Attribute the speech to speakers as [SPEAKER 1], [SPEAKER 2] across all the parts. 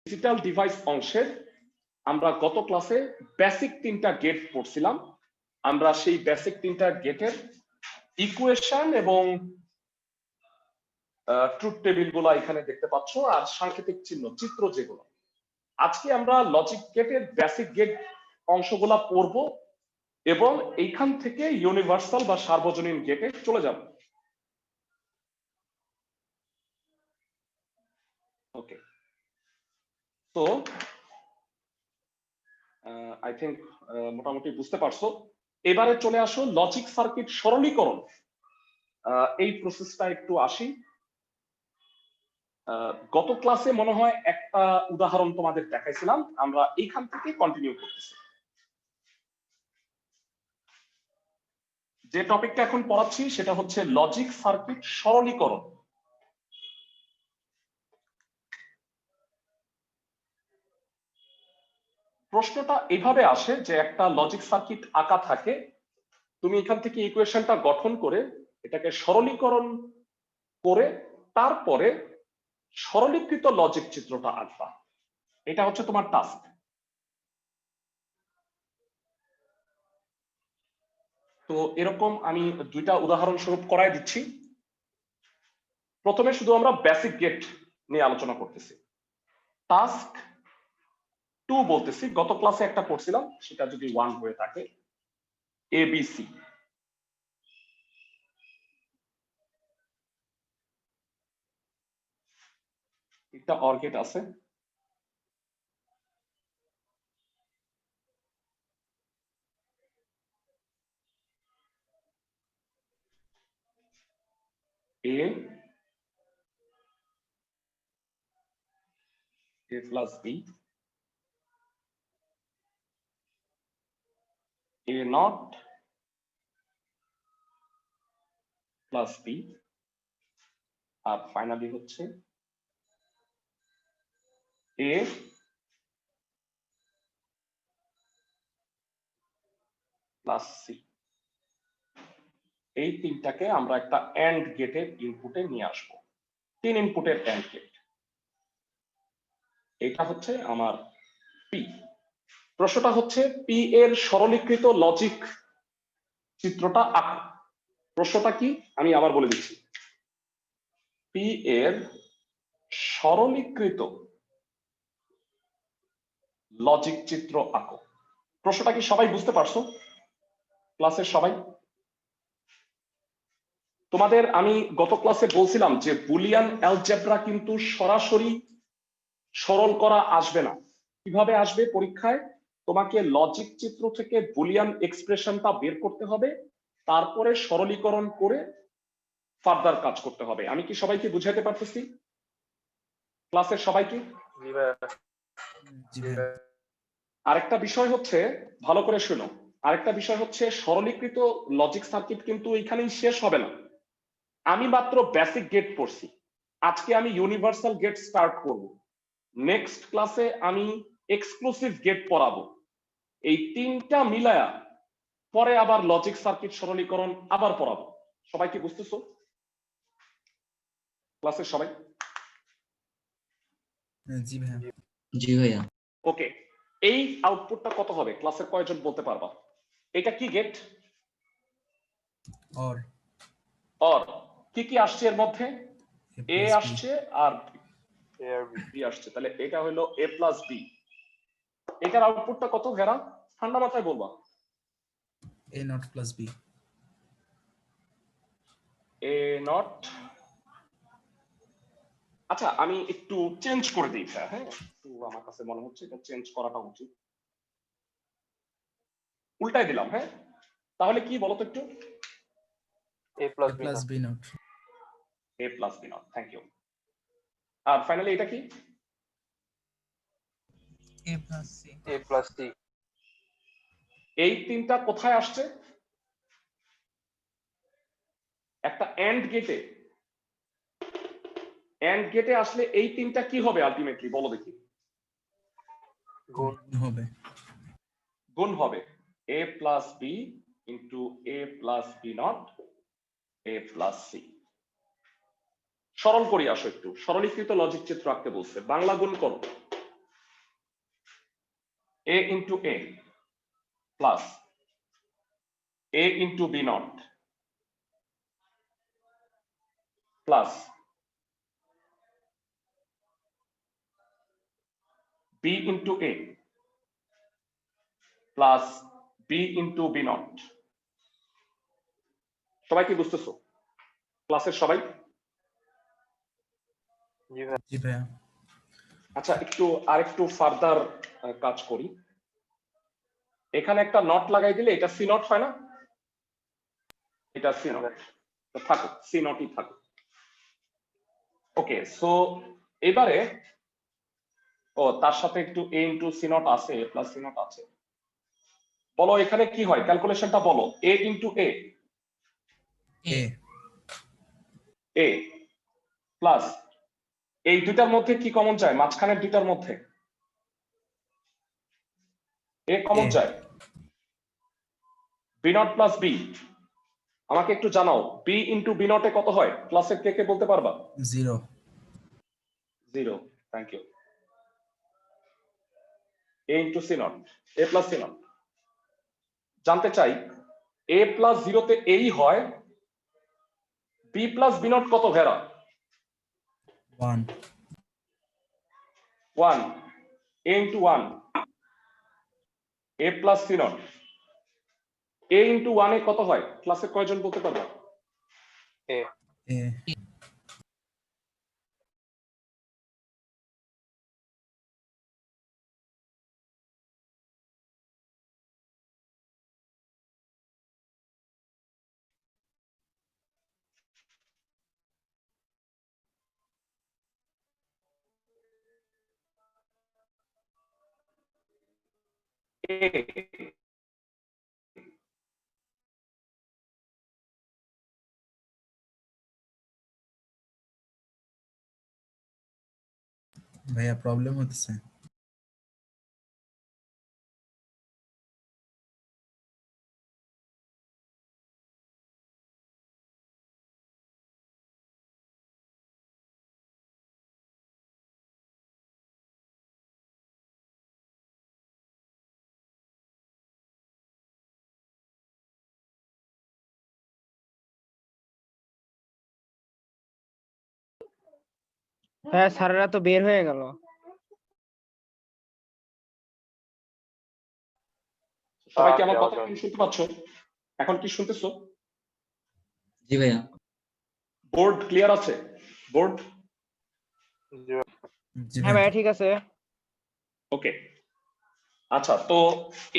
[SPEAKER 1] Digital device অংশের আমরা গত ক্লাসে বেসিক তিনটা গেট পড়ছিলাম। আমরা সেই বেসিক তিনটা গেটের ইকুয়েশন এবং ট্রুথ টেবিল গুলো এখানে দেখতে পাচ্ছ, আর সাংকেতিক চিহ্ন চিত্র যেগুলো। আজকে আমরা লজিক গেটের বেসিক গেট অংশগুলা পড়ব এবং এইখান থেকে ইউনিভার্সাল বা সার্বজনীন গেটে চলে যাব। ওকে, তো আই থিঙ্ক মোটামুটি বুঝতে পারছো। এবারে চলে আসো লজিক সার্কিট সরলীকরণ, এই প্রসেসটা একটু আসি। গত ক্লাসে মনে হয় একটা উদাহরণ তোমাদের দেখাইছিলাম, আমরা এইখান থেকে কন্টিনিউ করতেছি। যে টপিকটা এখন পড়াচ্ছি সেটা হচ্ছে লজিক সার্কিট সরলীকরণ। প্রশ্নটা এভাবে আসে যে একটা লজিক সার্কিট আঁকা থাকে, তুমি এখান থেকে ইকুয়েশনটা গঠন করে এটাকে সরলীকরণ করে তারপরে সরলীকৃত লজিক চিত্রটা আঁকবা। এটা হচ্ছে তোমার টাস্ক। তো এরকম আমি দুইটা উদাহরণ স্বরূপ করাই দিচ্ছি। প্রথমে শুধু আমরা বেসিক গেট নিয়ে আলোচনা করতেছি। টাস্ক 2 বলতেছি, গত ক্লাসে একটা পড়ছিলাম, সেটা যদি 1 হয়ে থাকে, এবিসি। একটা অর গেট আছে, A plus B, A not plus B, আর ফাইনালি হচ্ছে এ প্লাস সি। এই তিনটাকে আমরা একটা এন্ড গেটের ইনপুটে নিয়ে আসবো, 3 ইনপুটের এন্ড গেট। এটা হচ্ছে আমার পি। প্রশ্নটা হচ্ছে পি এর সরলীকৃত লজিক চিত্রটা আঁকো। প্রশ্নটা কি আমি আবার বলে দিচ্ছি, পি এর সরলীকৃত লজিক চিত্র আঁকো। প্রশ্নটা কি সবাই বুঝতে পারছো? ক্লাসের সবাই? তোমাদের আমি গত ক্লাসে বলছিলাম যে বুলিয়ান অ্যালজেব্রা কিন্তু সরাসরি সরল করা আসবে না। কিভাবে আসবে পরীক্ষায়? তোমাকে লজিক চিত্র থেকে বুলিয়ান এক্সপ্রেশনটা বের করতে হবে, তারপরে সরলীকরণ করে ফার্দার কাজ করতে হবে। আমি কি সবাইকে বুঝাতে পারতেছি? ক্লাসের সবাইকে? আরেকটা বিষয় হচ্ছে, ভালো করে শুনো, আরেকটা বিষয় হচ্ছে সরলীকৃত লজিক সার্কিট কিন্তু এখানেই শেষ হবে না। আমি মাত্র বেসিক গেট পড়ছি, আজকে আমি ইউনিভার্সাল গেট স্টার্ট করব। নেক্সট ক্লাসে আমি এক্সক্লুসিভ গেট পড়াবো। এই তিনটা মিলায়া পরে আবার লজিক সার্কিট সরলীকরণ আবার পড়াবো। সবাই কি বুঝতেছো? ক্লাসের সবাই?
[SPEAKER 2] জি ভাইয়া।
[SPEAKER 3] জি ভাইয়া।
[SPEAKER 1] ওকে, এই আউটপুটটা কত হবে ক্লাসের কয়জন বলতে পারবা? এটা কি গেট?
[SPEAKER 2] অর।
[SPEAKER 1] অর। কি কি আসছে এর মধ্যে? এ আসছে আর বি আসছে, তাহলে এটা হলো এ প্লাস বি। এটার আউটপুটটা কত ভেরা? ঠান্ডা মাথায় বলবা।
[SPEAKER 2] A not plus B.
[SPEAKER 1] A not. আচ্ছা আমি একটু চেঞ্জ করে দিই, হ্যাঁ একটু আমার কাছে মনে হচ্ছে এটা চেঞ্জ করাটা উচিত। উল্টাই দিলাম, হ্যাঁ তাহলে কি বলতো একটু?
[SPEAKER 2] A plus B not.
[SPEAKER 1] A plus B not, thank you. আর ফাইনালি এটা কি?
[SPEAKER 2] A plus C.
[SPEAKER 4] A plus C.
[SPEAKER 1] এই তিনটা কোথায় আসছে? একটা এন্ড গেটে। এন্ড গেটে আসলে এই তিনটা কি হবে আলটিমেটলি বলো দেখি?
[SPEAKER 2] গুণ হবে।
[SPEAKER 1] গুণ হবে। A plus B into A plus B not A plus C. সরল করি আসো একটু, সরলীকৃত লজিক চিত্র আঁকতে বলছে, বাংলা গুণ করো। a into a plus a into b naught plus b into a plus b into b naught। সবাই কি বুঝতেছো? ক্লাসের সবাই?
[SPEAKER 2] জি ভাইয়া।
[SPEAKER 1] আচ্ছা, আরেকটু ফার্দার কাজ করি। এখানে একটা নট লাগাই দিলে এটা সি নট হয় না? এটা সি নট থাকুক, সি নটই থাকুক। ওকে, সো এবারে তার সাথে একটু এ ইন্টু সি নট আছে, এ প্লাস সি নট আছে। বলো এখানে কি হয়, ক্যালকুলেশনটা বলো। A into A
[SPEAKER 2] A
[SPEAKER 1] A plus এই দুটার মধ্যে কি কমন যায়? মাঝখানের দুটার মধ্যে এ কমন
[SPEAKER 2] এ
[SPEAKER 1] যায়। বি নট প্লাস বি, আমাকে একটু জানাও বি ইন্টু বি নটে কত হয়? ক্লাসের কে কে বলতে পারবা?
[SPEAKER 2] 0
[SPEAKER 1] 0, thank you. A into C not, A plus C not. জানতে চাই এ প্লাস 0 তে এই হয়, বি প্লাস বি নট কত ভেরা?
[SPEAKER 2] 1
[SPEAKER 1] 1, a into 1 A plus C not. A into 1 A কত হয়? ক্লাসে কয়জন বলতে পারবে?
[SPEAKER 2] এ
[SPEAKER 1] A
[SPEAKER 2] ভাইয়া প্রবলেম হচ্ছে।
[SPEAKER 3] হ্যাঁ, স্যারেরা তো বের হয়ে গেল।
[SPEAKER 1] সবাই কি আমার কথা এখন শুনতে পাচ্ছ? এখন কি শুনতেছো?
[SPEAKER 4] জি ভাইয়া।
[SPEAKER 1] বোর্ড ক্লিয়ার আছে? বোর্ড
[SPEAKER 2] জি
[SPEAKER 3] হ্যাঁ
[SPEAKER 2] ভাইয়া।
[SPEAKER 3] ভাইয়া, ঠিক আছে।
[SPEAKER 1] ওকে, আচ্ছা, তো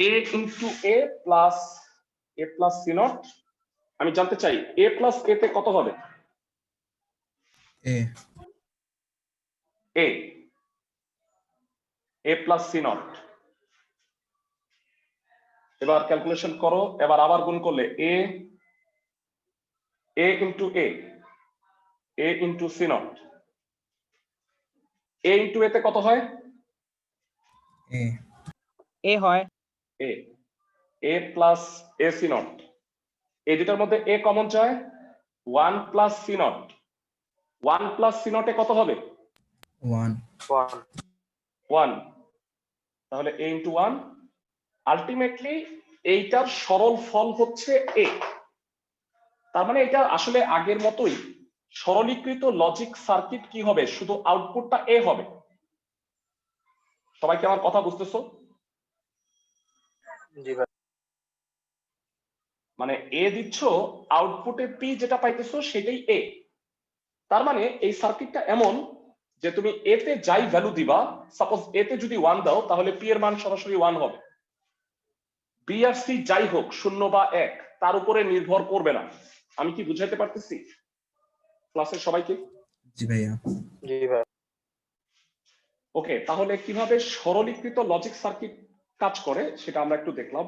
[SPEAKER 1] A into A plus C not. আমি জানতে চাই এ প্লাস এ তে কত হবে?
[SPEAKER 2] A
[SPEAKER 1] A plus C not. এবার ক্যালকুলেশন করো, এবার আবার গুণ করলে A into A into C not. A into A তে কত হয়?
[SPEAKER 2] এ
[SPEAKER 3] এ হয়।
[SPEAKER 1] A plus A C not. এই দুটার মধ্যে এ কমন যায়, 1 plus C not. 1 plus C নটে কত হবে?
[SPEAKER 2] 1
[SPEAKER 1] 1। তাহলে a ইন্টু 1, আলটিমেটলি এইটার সরল ফল হচ্ছে a। তার মানে এটা আসলে আগের মতোই সরলীকৃত লজিক সার্কিট কি হবে, শুধু আউটপুটটা a হবে। সবাই কি আমার কথা বুঝতেছো?
[SPEAKER 5] জি ভাই।
[SPEAKER 1] মানে a দিচ্ছ, আউটপুটে p যেটা পাইতেছো সেটাই a। তার মানে এই সার্কিটটা এমন যে তুমি a তে যাই ভ্যালু দিবা, সাপোজ a তে যদি 1 দাও তাহলে p এর মান সরাসরি 1 হবে। b আর c যাই হোক, 0 বা 1, তার উপরে নির্ভর করবে না। আমি কি বুঝাইতে পারতেছি ক্লাসের সবাইকে?
[SPEAKER 2] জি ভাইয়া।
[SPEAKER 5] জি ভাই।
[SPEAKER 1] ওকে, তাহলে কিভাবে সরলীকৃত লজিক সার্কিট কাজ করে সেটা আমরা একটু দেখলাম।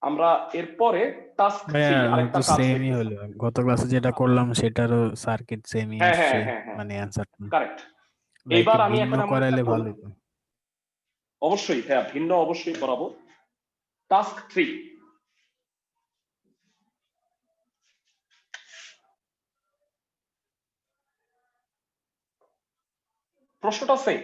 [SPEAKER 1] আমরা এরপরে টাস্ক 3 আরেকটা
[SPEAKER 6] তো
[SPEAKER 1] কাজ
[SPEAKER 6] সেমই
[SPEAKER 1] দেখতেছি।
[SPEAKER 6] হলো, গত ক্লাসে যেটা করলাম সেটারও সার্কিট সেমই
[SPEAKER 1] হ্যাঁ হ্যাঁ
[SPEAKER 6] আসছে,
[SPEAKER 1] হ্যাঁ হ্যাঁ,
[SPEAKER 6] মানে অ্যান্সারটা
[SPEAKER 1] কারেক্ট।
[SPEAKER 6] একটু
[SPEAKER 1] এইবার আমি
[SPEAKER 6] ভিন্ন
[SPEAKER 1] এখন এমন একটা
[SPEAKER 6] করাইলে
[SPEAKER 1] করব,
[SPEAKER 6] ভালো হতো।
[SPEAKER 1] অবশ্যই হ্যাঁ, ভিন্ন অবশ্যই করাবো। টাস্ক 3, প্রশ্নটা সেম।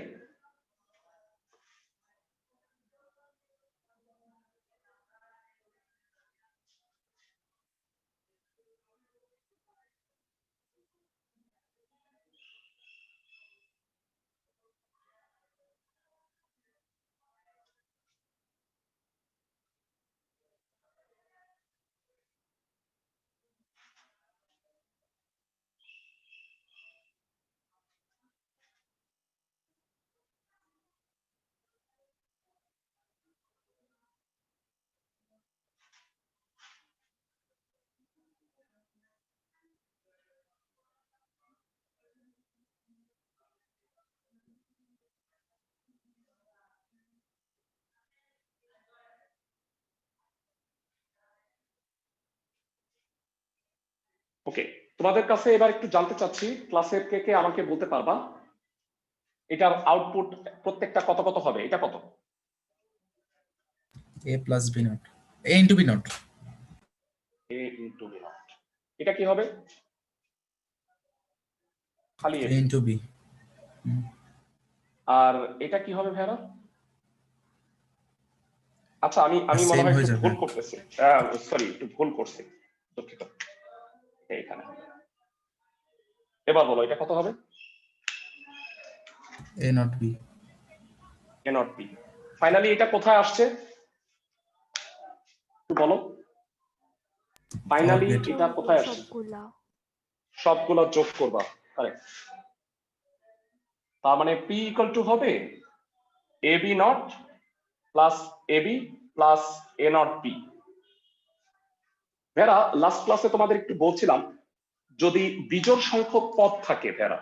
[SPEAKER 1] ওকে, তোমাদের কাছে এবার একটু জানতে চাচ্ছি, ক্লাসের কে কে আমাকে বলতে পারবা এটার আউটপুট প্রত্যেকটা কত কত হবে? এটা কত?
[SPEAKER 2] A plus B naught. A into B naught.
[SPEAKER 1] a into B not. এটা কি হবে? খালি
[SPEAKER 2] A
[SPEAKER 1] a।
[SPEAKER 2] into B.
[SPEAKER 1] আর এটা কি হবে ভাইরা? আচ্ছা, আমি মনে
[SPEAKER 2] Same
[SPEAKER 1] হয়
[SPEAKER 2] হয়ে
[SPEAKER 1] একটু
[SPEAKER 2] যাবে।
[SPEAKER 1] ভুল করতেছি, সরি একটু ভুল করছি, দুঃখিত। এইখানে এবার বলো এটা কত হবে?
[SPEAKER 2] A not B.
[SPEAKER 1] A not B. Finally এটা কোথায় আসছে একটু বলো, ফাইনালি
[SPEAKER 2] Forget.
[SPEAKER 1] এটা কোথায় আসছে? সবগুলো যোগ করবা, কারেক্ট। তার মানে পি ইকুয়াল টু হবে A B not plus A B plus A not B. ভেরা, লাস্ট ক্লাসে তোমাদের একটু বলছিলাম, যদি বিজোড় সংখ্যক পদ থাকে ভেরা,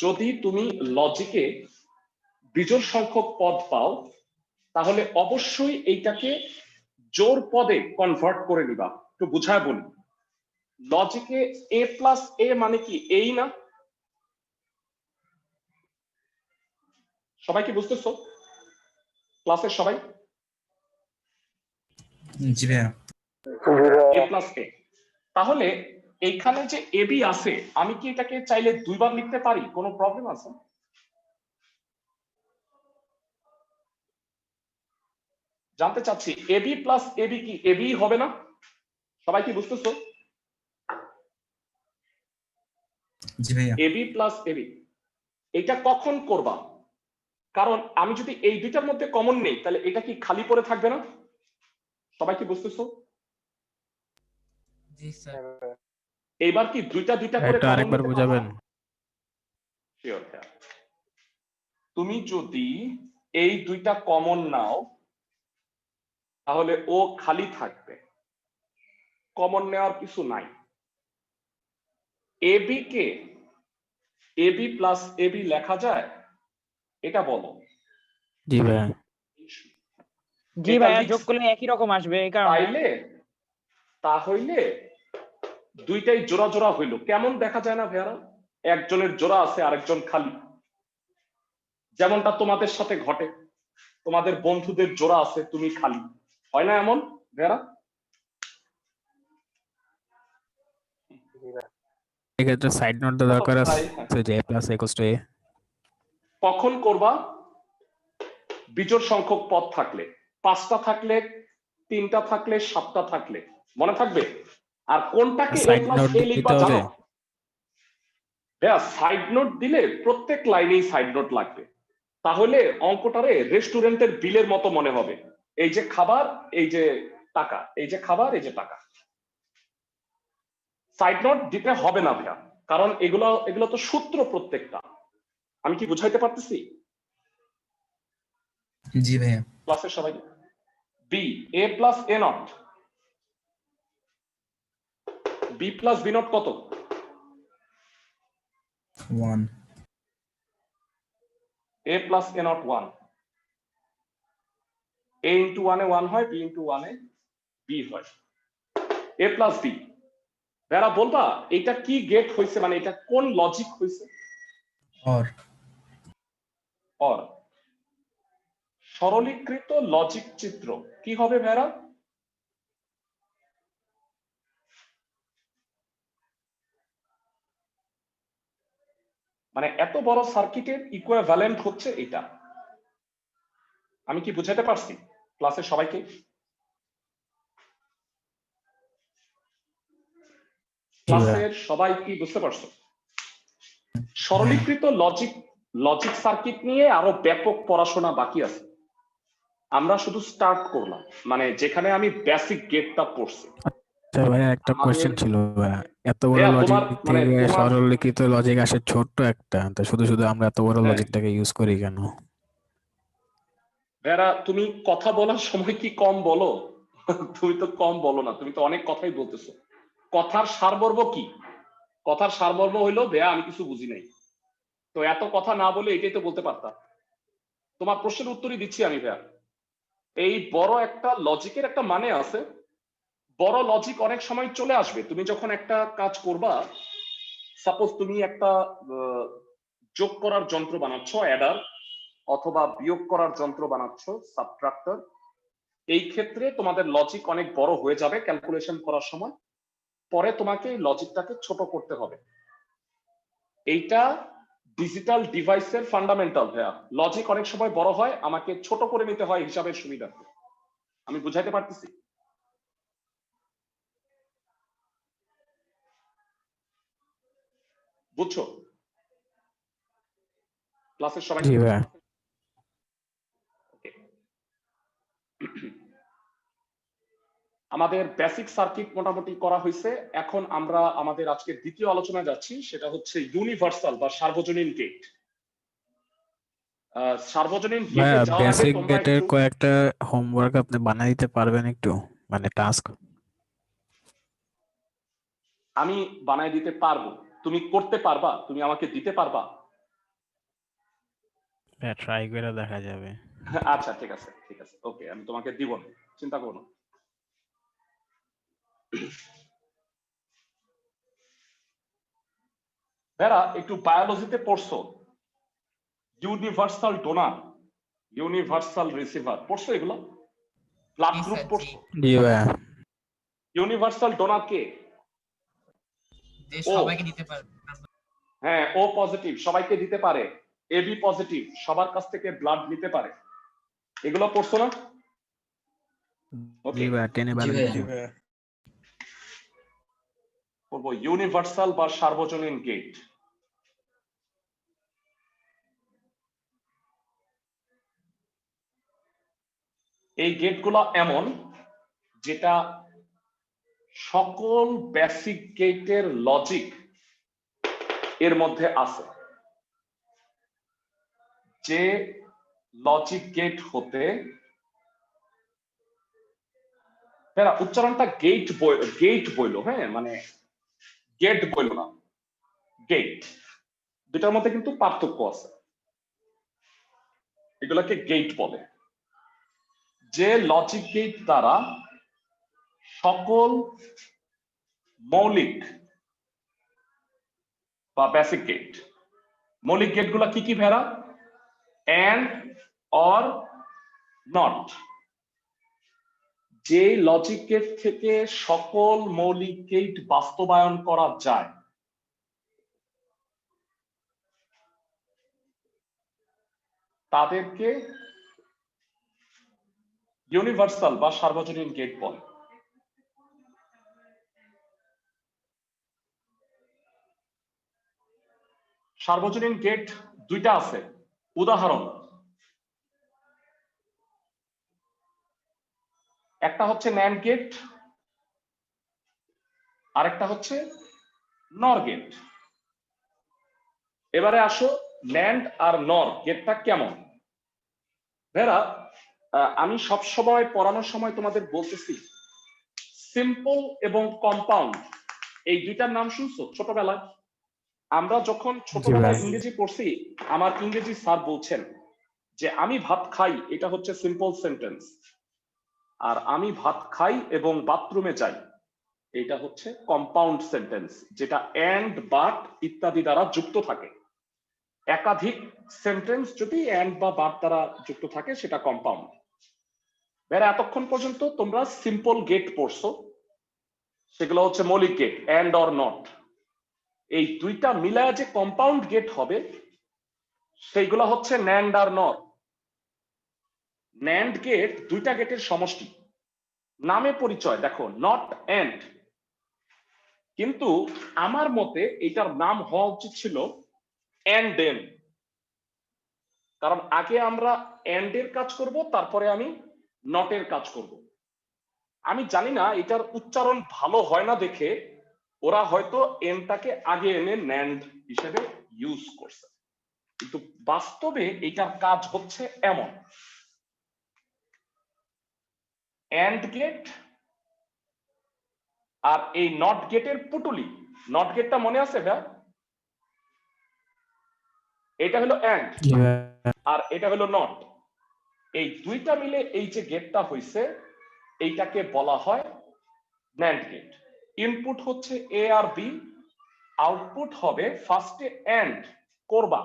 [SPEAKER 1] যদি তুমি লজিকে বিজোড় সংখ্যক পদ পাও, তাহলে অবশ্যই এইটাকে জোড় পদে কনভার্ট করে নিবা। একটু বুঝায় বলি, লজিকে এ প্লাস এ মানে কি এই না? সবাই কি বুঝতেছো? ক্লাসের সবাই?
[SPEAKER 2] জি ভাইয়া।
[SPEAKER 1] এ প্লাস এ, তাহলে এইখানে যে এ বি আছে, আমি কি এটাকে চাইলে দুইবার লিখতে পারি? কোনো প্রবলেম আছে? জানতে চাচ্ছি, এ বি প্লাস এ বি কি এ বি হবে না? সবাই কি বুঝতেছো?
[SPEAKER 2] জি ভাইয়া।
[SPEAKER 1] এ বি প্লাস এ বি, এটা কখন করবা? কারণ আমি যদি এই দুইটার মধ্যে কমন নেই, তাহলে এটা কি খালি পড়ে থাকবে না? সবাই কি বুঝতেছো?
[SPEAKER 2] জি স্যার।
[SPEAKER 1] এইবার কি দুইটা দুইটা করে
[SPEAKER 6] একটু
[SPEAKER 1] কমন
[SPEAKER 6] আরেকবার
[SPEAKER 1] নিতে
[SPEAKER 6] বুঝাবেন?
[SPEAKER 1] পারবা? Sure, yeah. তুমি যদি এই দুইটা কমন নাও, তাহলে ও খালি থাকবে, কমন নেওয়ার কিছু নাই। এবি কে এবি প্লাস এবি লেখা যায়? এটা বলো।
[SPEAKER 6] জি ভাইয়া।
[SPEAKER 3] জি
[SPEAKER 1] এটা
[SPEAKER 3] ভাইয়া,
[SPEAKER 1] লিখছি।
[SPEAKER 3] যোগ করলে একই রকম আসবে, এই কারণে।
[SPEAKER 1] তাইলে তাহলে দুইটাই জোড়া জোড়া হইলো, কেমন দেখা যায় না ভাইয়ারা? একজনের জোড়া আছে, আরেকজন খালি। যেমনটা তোমাদের সাথে ঘটে, তোমাদের বন্ধুদের জোড়া আছে, তুমি খালি, হয় না এমন ভাইয়ারা?
[SPEAKER 6] এক্ষেত্রে সাইড নোট দরকার আছে যে a plus a equals to a।
[SPEAKER 1] কখন করবা? বিজোড় সংখ্যক পদ থাকলে, 5টা থাকলে, 3টা থাকলে, 7টা থাকলে, মনে থাকবে? আর কোনটাকে এ
[SPEAKER 6] সাইড
[SPEAKER 1] প্লাস
[SPEAKER 6] নোট
[SPEAKER 1] এ
[SPEAKER 6] দিতে
[SPEAKER 1] লিখবা
[SPEAKER 6] হবে।
[SPEAKER 1] জানো? হ্যাঁ, সাইড নোট দিলে প্রত্যেক লাইনেই সাইড নোট লাগবে, তাহলে অঙ্কটারে রেস্টুরেন্টের বিলের মতো মনে হবে। এই যে খাবার, এই যে টাকা, এই যে খাবার, এই যে টাকা। সাইড নোট দিতে হবে না ভাইয়া, কারণ এগুলো এগুলো তো সূত্র প্রত্যেকটা। আমি কি বুঝাইতে পারতেছি
[SPEAKER 2] জি ভাইয়া।
[SPEAKER 1] ক্লাসের সবাই? B A plus A not, B plus B not কত?
[SPEAKER 2] 1.
[SPEAKER 1] A plus A not 1, A into 1 A 1 হয়, বি ইন্টু 1 এ বি হয়। এ প্লাস বি, যারা বলবা এটা কি গেট হয়েছে, মানে এটা কোন লজিক হয়েছে?
[SPEAKER 2] Or.
[SPEAKER 1] অর, সরলীকৃত লজিক চিত্র কি হবে ভেরা? মানে এত বড় সার্কিটের ইকুইভ্যালেন্ট হচ্ছে এটা। আমি কি বুঝাতে পারছি ক্লাসের সবাইকে? ক্লাসের সবাই কি বুঝতে পারছো? সরলীকৃত লজিক সার্কিট নিয়ে আরো ব্যাপক পড়াশোনা বাকি আছে, আমরা শুধু স্টার্ট করলাম, মানে যেখানে আমি বেসিক গেটটা পড়ছি।
[SPEAKER 6] আচ্ছা ভাইয়া, একটা কোশ্চেন ছিল ভাইয়া, এত বড়
[SPEAKER 1] ভাইয়া,
[SPEAKER 6] লজিক
[SPEAKER 1] তোমার মানে
[SPEAKER 6] থেকে
[SPEAKER 1] তোমার
[SPEAKER 6] সরলীকৃত লজিক আসে ছোট্ট একটা, তো শুধু শুধু আমরা এত বড়
[SPEAKER 1] হ্যাঁ,
[SPEAKER 6] লজিকটাকে ইউজ করি কেন?
[SPEAKER 1] ভাইয়া তুমি কথা বলার সময় কি কম বলো? তুমি তো কম বলো না, তুমি তো অনেক কথাই বলতেছো। কথার সারমর্ম কি? কথার সারমর্ম হইলো ভাইয়া আমি কিছু বুঝি নাই, তো এত কথা না বলে এটাই তো বলতে পারতাম। তোমার প্রশ্নের উত্তরই দিচ্ছি আমি ভাইয়া। এই বড় একটা লজিকের একটা মানে আছে, বড় লজিক অনেক সময় চলে আসবে। তুমি যখন একটা কাজ করবা, সাপোজ তুমি একটা যোগ করার যন্ত্র বানাচ্ছ, অ্যাডার, অথবা বিয়োগ করার যন্ত্র বানাচ্ছ, সাবট্রাক্টর। এই ক্ষেত্রে তোমাদের লজিক অনেক বড় হয়ে যাবে ক্যালকুলেশন করার সময়। পরে তোমাকে লজিকটাকে ছোট করতে হবে। এইটা ডিজিটাল ডিভাইসের ফান্ডামেন্টাল। ভাইয়া, লজিক অনেক সময় বড় হয়, আমাকে ছোট করে নিতে হয় হিসাবের সুবিধার্থে। আমি বুঝাইতে পারতেছি? বুঝছো? ক্লাসের সবাই
[SPEAKER 6] জি ভাইয়া।
[SPEAKER 1] আমাদের বেসিক সার্কিট মোটামুটি করা হয়েছে। এখন আমরা আমাদের আজকের দ্বিতীয় আলোচনায় যাচ্ছি, সেটা হচ্ছে ইউনিভার্সাল বা সার্বজনীন গেট। সার্বজনীন গেটে
[SPEAKER 6] ভাইয়া
[SPEAKER 1] যাওয়ার আগে
[SPEAKER 6] বেসিক
[SPEAKER 1] তোমরা
[SPEAKER 6] গেটের
[SPEAKER 1] একটু,
[SPEAKER 6] কয়েকটা হোমওয়ার্ক আপনি বানিয়ে দিতে পারবেন একটু, মানে টাস্ক?
[SPEAKER 1] আমি বানাই দিতে পারবো, তুমি করতে পারবা? তুমি আমাকে দিতে পারবা?
[SPEAKER 6] হ্যাঁ, ট্রাই করে দেখা যাবে।
[SPEAKER 1] আচ্ছা, ঠিক আছে, ঠিক আছে, ওকে, আমি তোমাকে দিব না, চিন্তা করো না। বেরা, একটু বায়োলজিতে পড়ছো? ইউনিভার্সাল ডোনার, ইউনিভার্সাল রিসিভার পড়ছো? এগুলো ব্লাড
[SPEAKER 5] জি
[SPEAKER 1] গ্রুপ
[SPEAKER 5] স্যার, জি।
[SPEAKER 1] পড়ছো?
[SPEAKER 6] জি ভাইয়া।
[SPEAKER 1] ইউনিভার্সাল ডোনার কে?
[SPEAKER 5] যে
[SPEAKER 1] ও,
[SPEAKER 5] সবাইকে দিতে পারবে।
[SPEAKER 1] হ্যাঁ, ও পজিটিভ, সবাইকে দিতে পারে। এবি পজিটিভ, সবার কাছ থেকে ব্লাড নিতে পারে। এগুলো পড়ছো না?
[SPEAKER 6] জি
[SPEAKER 1] ওকে,
[SPEAKER 6] ভাইয়া, টেনে
[SPEAKER 4] জি
[SPEAKER 6] বায়োলজি।
[SPEAKER 4] ভাইয়া।
[SPEAKER 1] পড়বো ইউনিভার্সাল বা সার্বজনীন গেট। এই গেটগুলো এমন, যেটা সকল বেসিক গেটের লজিক এর মধ্যে আছে। যে লজিক গেট হতে, উচ্চারণটা গেট গেট বইলো, হ্যাঁ, মানে গেট বইলো না, গেট। দুটার মধ্যে কিন্তু পার্থক্য আছে। এগুলাকে গেট বলে। যে লজিক গেট দ্বারা সকল মৌলিক বা বেসিক গেট, মৌলিক গেটগুলো কি কি ভেড়া? And, or, not. যে লজিক গেট থেকে সকল মৌলিক গেট বাস্তবায়ন করা যায়, তাদেরকে ইউনিভার্সাল বা সার্বজনীন গেট বলে। সার্বজনীন গেট দুইটা আছে। উদাহরণ, একটা হচ্ছে ন্যান্ড গেট, আরেকটা হচ্ছে নর গেট। এবারে আসো, ন্যান্ড আর নর গেটটা কেমন। ভেরা, আমি সব সময় পড়ানোর সময় তোমাদের বলতেছি, সিম্পল এবং কম্পাউন্ড এই দুইটার নাম শুনছো ছোটবেলায়? আমরা যখন ছোটবেলায় ইংরেজি পড়ছি, আমার ইংরেজি স্যার বলছেন যে আমি ভাত খাই, এটা হচ্ছে সিম্পল সেন্টেন্স, আর আমি ভাত খাই এবং বাথরুমে যাই, এটা হচ্ছে কম্পাউন্ড সেন্টেন্স, যেটা এন্ড, বাট ইত্যাদি দ্বারা যুক্ত থাকে। একাধিক সেন্টেন্স যদি এন্ড বা বাট দ্বারা যুক্ত থাকে, সেটা কম্পাউন্ড। বেরা, এতক্ষণ পর্যন্ত তোমরা সিম্পল গেট পড়ছো, সেগুলো হচ্ছে মৌলিক গেট, এন্ড অর নট। এই দুইটা মিলায় যে কম্পাউন্ড গেট হবে, সেইগুলো হচ্ছে ন্যান্ড আর নর। ন্যান্ড গেট দুইটা গেটের সমষ্টি, নামে পরিচয় দেখো, নট এন্ড। কিন্তু আমার মতে এটার নাম হওয়া উচিত ছিল এন্ড এন, কারণ আগে আমরা এন্ড এর কাজ করব, তারপরে আমি নটের কাজ করব। আমি জানি না এটার উচ্চারণ ভালো হয় না দেখে ওরা হয়তো এনটাকে আগে এনে ন্যান্ড হিসেবে ইউজ করছে, কিন্তু বাস্তবে এটার কাজ হচ্ছে এমন। এন্ড গেট আর এই নট গেটের পুটুলি, নট গেটটা মনে আছে ভাই? এটা হলো এন্ড আর এটা হলো নট। এই দুইটা মিলে এই যে গেটটা হইছে, এইটাকে বলা হয় ন্যান্ড গেট ইনপুট হচ্ছে এ আর বি, আউটপুট হবে ফার্স্টে এন্ড করবা,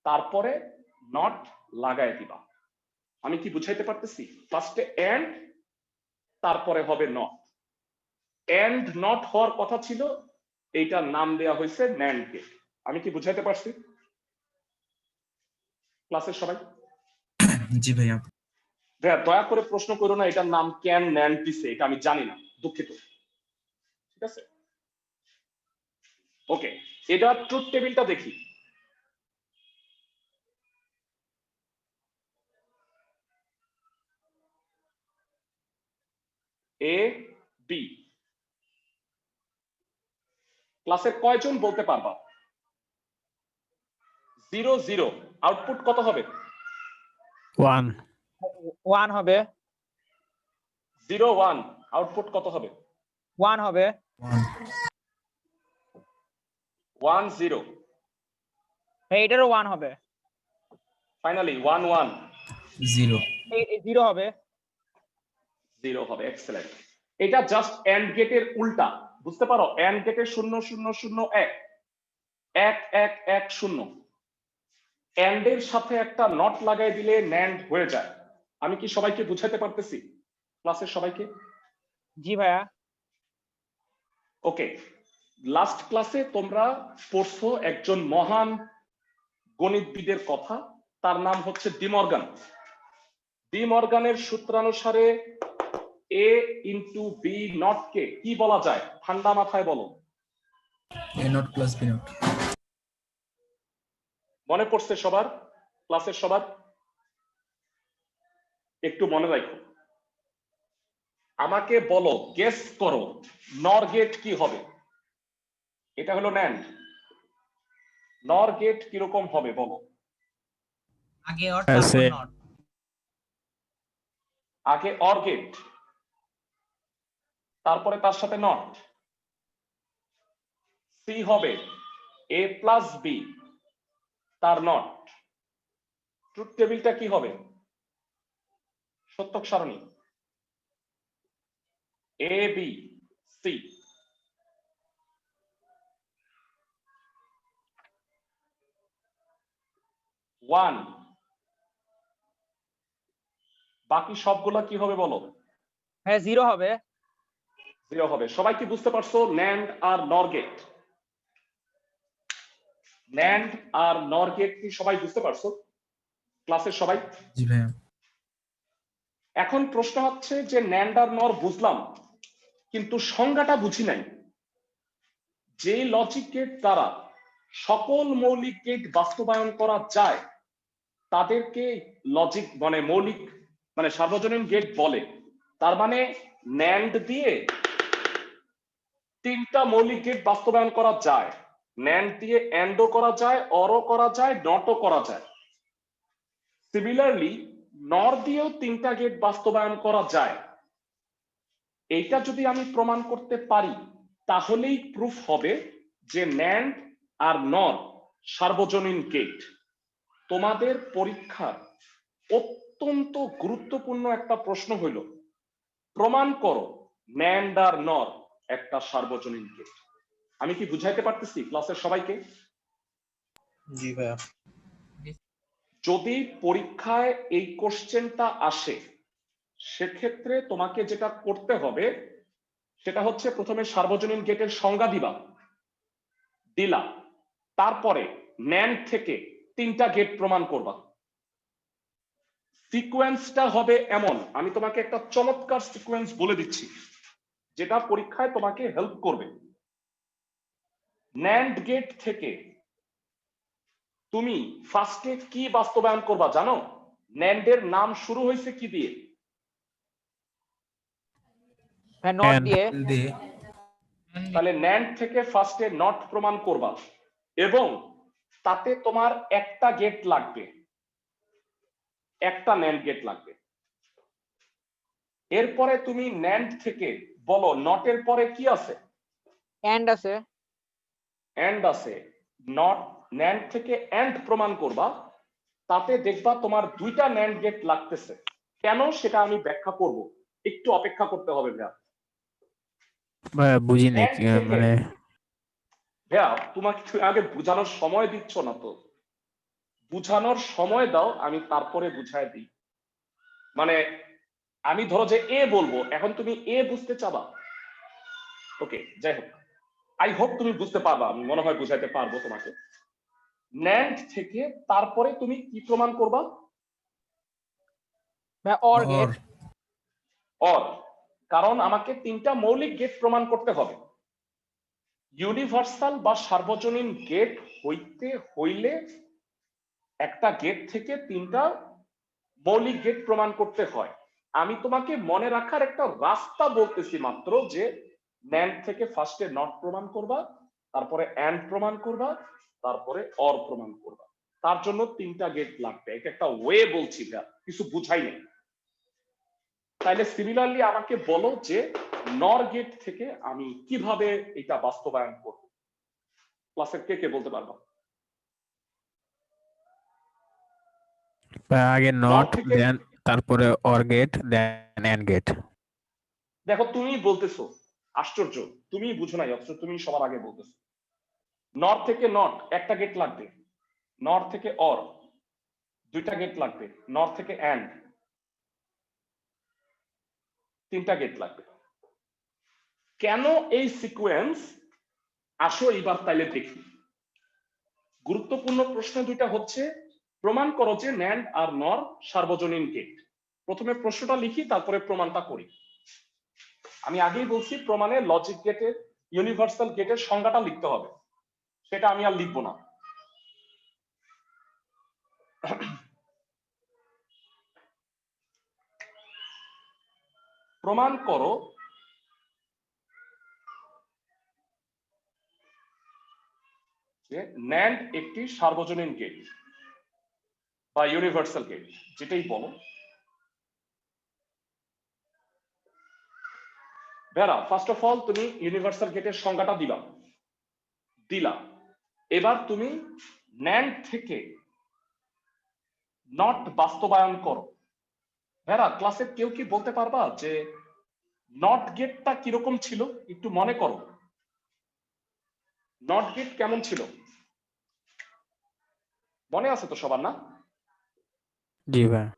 [SPEAKER 1] তারপরে নট লাগায় দিবা। আমি কি বুঝাইতে পারতেছি? ফার্স্টে এন্ড, তারপরে হবে নট। এন্ড নট হওয়ার কথা ছিল, এইটার নাম দেয়া হয়েছে ন্যান্ড গেট। আমি কি বুঝাইতে পারছি ক্লাসের সবাই?
[SPEAKER 2] জি ভাইয়া।
[SPEAKER 1] ভাইয়া দয়া করে প্রশ্ন করো না এটার নাম কেন ন্যান্ড দিছে, এটা আমি জানি না, দুঃখিত। ঠিক আছে, ওকে। এটা ট্রুথ টেবিলটা দেখি। এ বি, ক্লাসের কয়জন বলতে পারবা 0 0 আউটপুট কত হবে?
[SPEAKER 6] 1
[SPEAKER 3] 1 হবে,
[SPEAKER 1] 0 1 আউটপুট কত হবে?
[SPEAKER 3] 1 হবে,
[SPEAKER 1] 1 0
[SPEAKER 3] হ্যাঁ এটারও 1 হবে,
[SPEAKER 1] ফাইনালি 1 1
[SPEAKER 2] 0
[SPEAKER 3] 0 হবে।
[SPEAKER 1] 0 হবে। এক্সেলেন্ট। এটা জাস্ট এন্ড গেটের উল্টা, বুঝতে পারো? এন্ড গেটের 0 0 0 1 1 1 1 0, এন্ড এর সাথে একটা নট লাগাই দিলে ন্যান্ড হয়ে যায়। আমি কি সবাইকে বুঝাতে পারতেছি ক্লাসের সবাইকে?
[SPEAKER 3] জি ভাইয়া।
[SPEAKER 1] ওকে, লাস্ট ক্লাসে তোমরা পড়ছো একজন মহান গণিতবিদের কথা, তার নাম হচ্ছে ডি মর্গান। ডি মর্গানের সূত্রানুসারে এ ইন্টু বি নট কে কি বলা যায়? ঠান্ডা মাথায় বলো।
[SPEAKER 2] a not plus b not।
[SPEAKER 1] মনে পড়ছে সবার? ক্লাসের সবার একটু মনে রাখো। আমাকে বলো, গেস করো নর গেট কি হবে? এটা হলো ন্যান্ড, নর গেট কিরকম হবে বলো?
[SPEAKER 5] আগে অর তারপর
[SPEAKER 6] আছে।
[SPEAKER 5] নট।
[SPEAKER 1] আগে অর গেট, তারপরে তার সাথে নট। সি হবে এ প্লাস বি, তার নট। ট্রুথ টেবিলটা কি হবে? সত্যক সারণী এ বি সি। ওয়ান, বাকি সবগুলা কি হবে বলো?
[SPEAKER 3] হ্যাঁ 0 হবে।
[SPEAKER 1] 0 হবে। সবাই কি বুঝতে পারছো ন্যান্ড আর নর গেট? ন্যান্ড আর নর গেট কি সবাই বুঝতে পারছো ক্লাসের সবাই?
[SPEAKER 2] জি ভাইয়া।
[SPEAKER 1] এখন প্রশ্ন হচ্ছে যে ন্যান্ড আর নর বুঝলাম, কিন্তু সংজ্ঞাটা বুঝি নাই। যে লজিক গেট দ্বারা সকল মৌলিক গেট বাস্তবায়ন করা যায় তাদেরকে লজিক মানে মৌলিক মানে সার্বজনীন গেট বলে। তার মানে ন্যান্ড দিয়ে 3টা মৌলিক গেট বাস্তবায়ন করা যায়, ন্যান্ড দিয়ে এন্ডও করা যায়, অরও করা যায়, নটও করা যায়। সিমিলারলি নর দিয়েও 3টা গেট বাস্তবায়ন করা যায়। এইটা যদি আমি প্রমাণ করতে পারি তাহলেই প্রুফ হবে যে ন্যান্ড আর নর সার্বজনীন গেট। তোমাদের পরীক্ষার অত্যন্ত গুরুত্বপূর্ণ একটা প্রশ্ন হইল, প্রমাণ করো ন্যান্ড আর নর একটা সার্বজনীন গেট। আমি কি বুঝাইতে পারতেছি ক্লাসের সবাইকে?
[SPEAKER 2] জি ভাইয়া।
[SPEAKER 1] যদি পরীক্ষায় এই কোশ্চেনটা আসে সেক্ষেত্রে তোমাকে যেটা করতে হবে সেটা হচ্ছে প্রথমে সার্বজনীন গেটের সংজ্ঞা দিলা, তারপরে ন্যান্ড থেকে 3টা গেট প্রমাণ করবা। সিকোয়েন্সটা হবে এমন, আমি তোমাকে একটা চমৎকার সিকোয়েন্স বলে দিচ্ছি যেটা পরীক্ষায় তোমাকে হেল্প করবে। ন্যান্ড গেট থেকে তুমি ফার্স্টে কি বাস্তবায়ন করবা জানো? ন্যান্ডের নাম শুরু হয়েছে কি দিয়ে?
[SPEAKER 3] হ্যাঁ নট
[SPEAKER 6] And
[SPEAKER 3] দিয়ে।
[SPEAKER 2] দিয়ে
[SPEAKER 1] তাহলে ন্যান্ড থেকে ফার্স্টে নট প্রমাণ করবা এবং তাতে তোমার একটা গেট লাগবে, একটা ন্যান্ড গেট লাগবে। এরপরে তুমি ন্যান্ড থেকে বলো নটের পরে কি আছে?
[SPEAKER 3] এন্ড আছে।
[SPEAKER 1] এন্ড আছে। নট ন্যান্ড থেকে এন্ড প্রমাণ করবা, তাতে দেখবা তোমার 2টা ন্যান্ড গেট লাগতেছে। কেন সেটা আমি ব্যাখ্যা করব, একটু অপেক্ষা করতে হবে ভাইয়া।
[SPEAKER 6] ভাইয়া বুঝিনি
[SPEAKER 1] NAND থেকে
[SPEAKER 6] মানে
[SPEAKER 1] ভাইয়া তোমাকে তুমি আগে বুঝানোর সময় দিচ্ছ না তো, বুঝানোর সময় দাও, আমি তারপরে বুঝাই দিই। মানে আমি ধরো যে এ বলবো, এখন তুমি এ বুঝতে চাবা। ওকে, যাই হোক, আই হোপ তুমি বুঝতে পারবা, আমি মনে হয় বুঝাইতে পারবো তোমাকে। ন্যান্ড থেকে তারপরে তুমি কি প্রমাণ করবা?
[SPEAKER 3] ভাইয়া অর গেট।
[SPEAKER 2] or
[SPEAKER 1] অর, কারণ আমাকে তিনটা মৌলিক গেট প্রমাণ করতে হবে। ইউনিভার্সাল বা সার্বজনীন গেট হইতে হইলে একটা গেট থেকে তিনটা মৌলিক গেট প্রমাণ করতে হয়। আমি তোমাকে মনে রাখার একটা রাস্তা বলতেছি মাত্র, যে ন্যান্ড থেকে ফার্স্টে নট প্রমাণ করবা, তারপরে অ্যান্ড প্রমাণ করবা, তারপরে অর প্রমাণ করবা। তার জন্য তিনটা গেট লাগবে, এটা একটা ওয়ে বলছি, কিছু বুঝাই নেই। তাইলে সিমিলারলি আমাকে বলো যে নর গেট থেকে আমি কিভাবে এটা বাস্তবায়ন করব। ক্লাসের কে কে বলতে পারবা?
[SPEAKER 6] ভাইয়া আগে নট
[SPEAKER 1] থেকে
[SPEAKER 6] দেন তারপরে or gate then and gate.
[SPEAKER 1] দেখো তুমি বলতেছো, আশ্চর্য, তুমি বুঝো নাই, অথচ তুমি সবার আগে বলতেছো। নর থেকে নট একটা গেট লাগবে, নর থেকে অর দুইটা গেট লাগবে, নর থেকে অ্যান্ড তিনটা গেট লাগবে। কেন এই সিকোয়েন্স? আসো এবার তাইলে দেখি। গুরুত্বপূর্ণ প্রশ্ন দুইটা হচ্ছে, প্রমাণ করো যে ন্যান্ড আর নর সার্বজনীন গেট। প্রথমে প্রশ্নটা লিখি, তারপরে প্রমাণটা করি। আমি আগেই বলছি, প্রমাণে লজিক গেটের, ইউনিভার্সাল গেটের সংজ্ঞাটা লিখতে হবে, সেটা আমি আর লিখবো না। প্রমাণ করো যে ন্যান্ড একটি সার্বজনীন গেট বা ইউনিভার্সাল গেট, যেটাই বলো। ভেরা, ফার্স্ট অফ অল তুমি ইউনিভার্সাল গেটের সংজ্ঞাটা দিলা। এবার তুমি ন্যান্ড থেকে নট বাস্তবায়ন করো। ভেরা, ক্লাসে কেউ কি বলতে পারবা যে নট গেটটা কিরকম ছিল? একটু মনে করো, নট গেট কেমন ছিল? মনে আছে তো সবার, না?
[SPEAKER 6] জি ভাইয়া।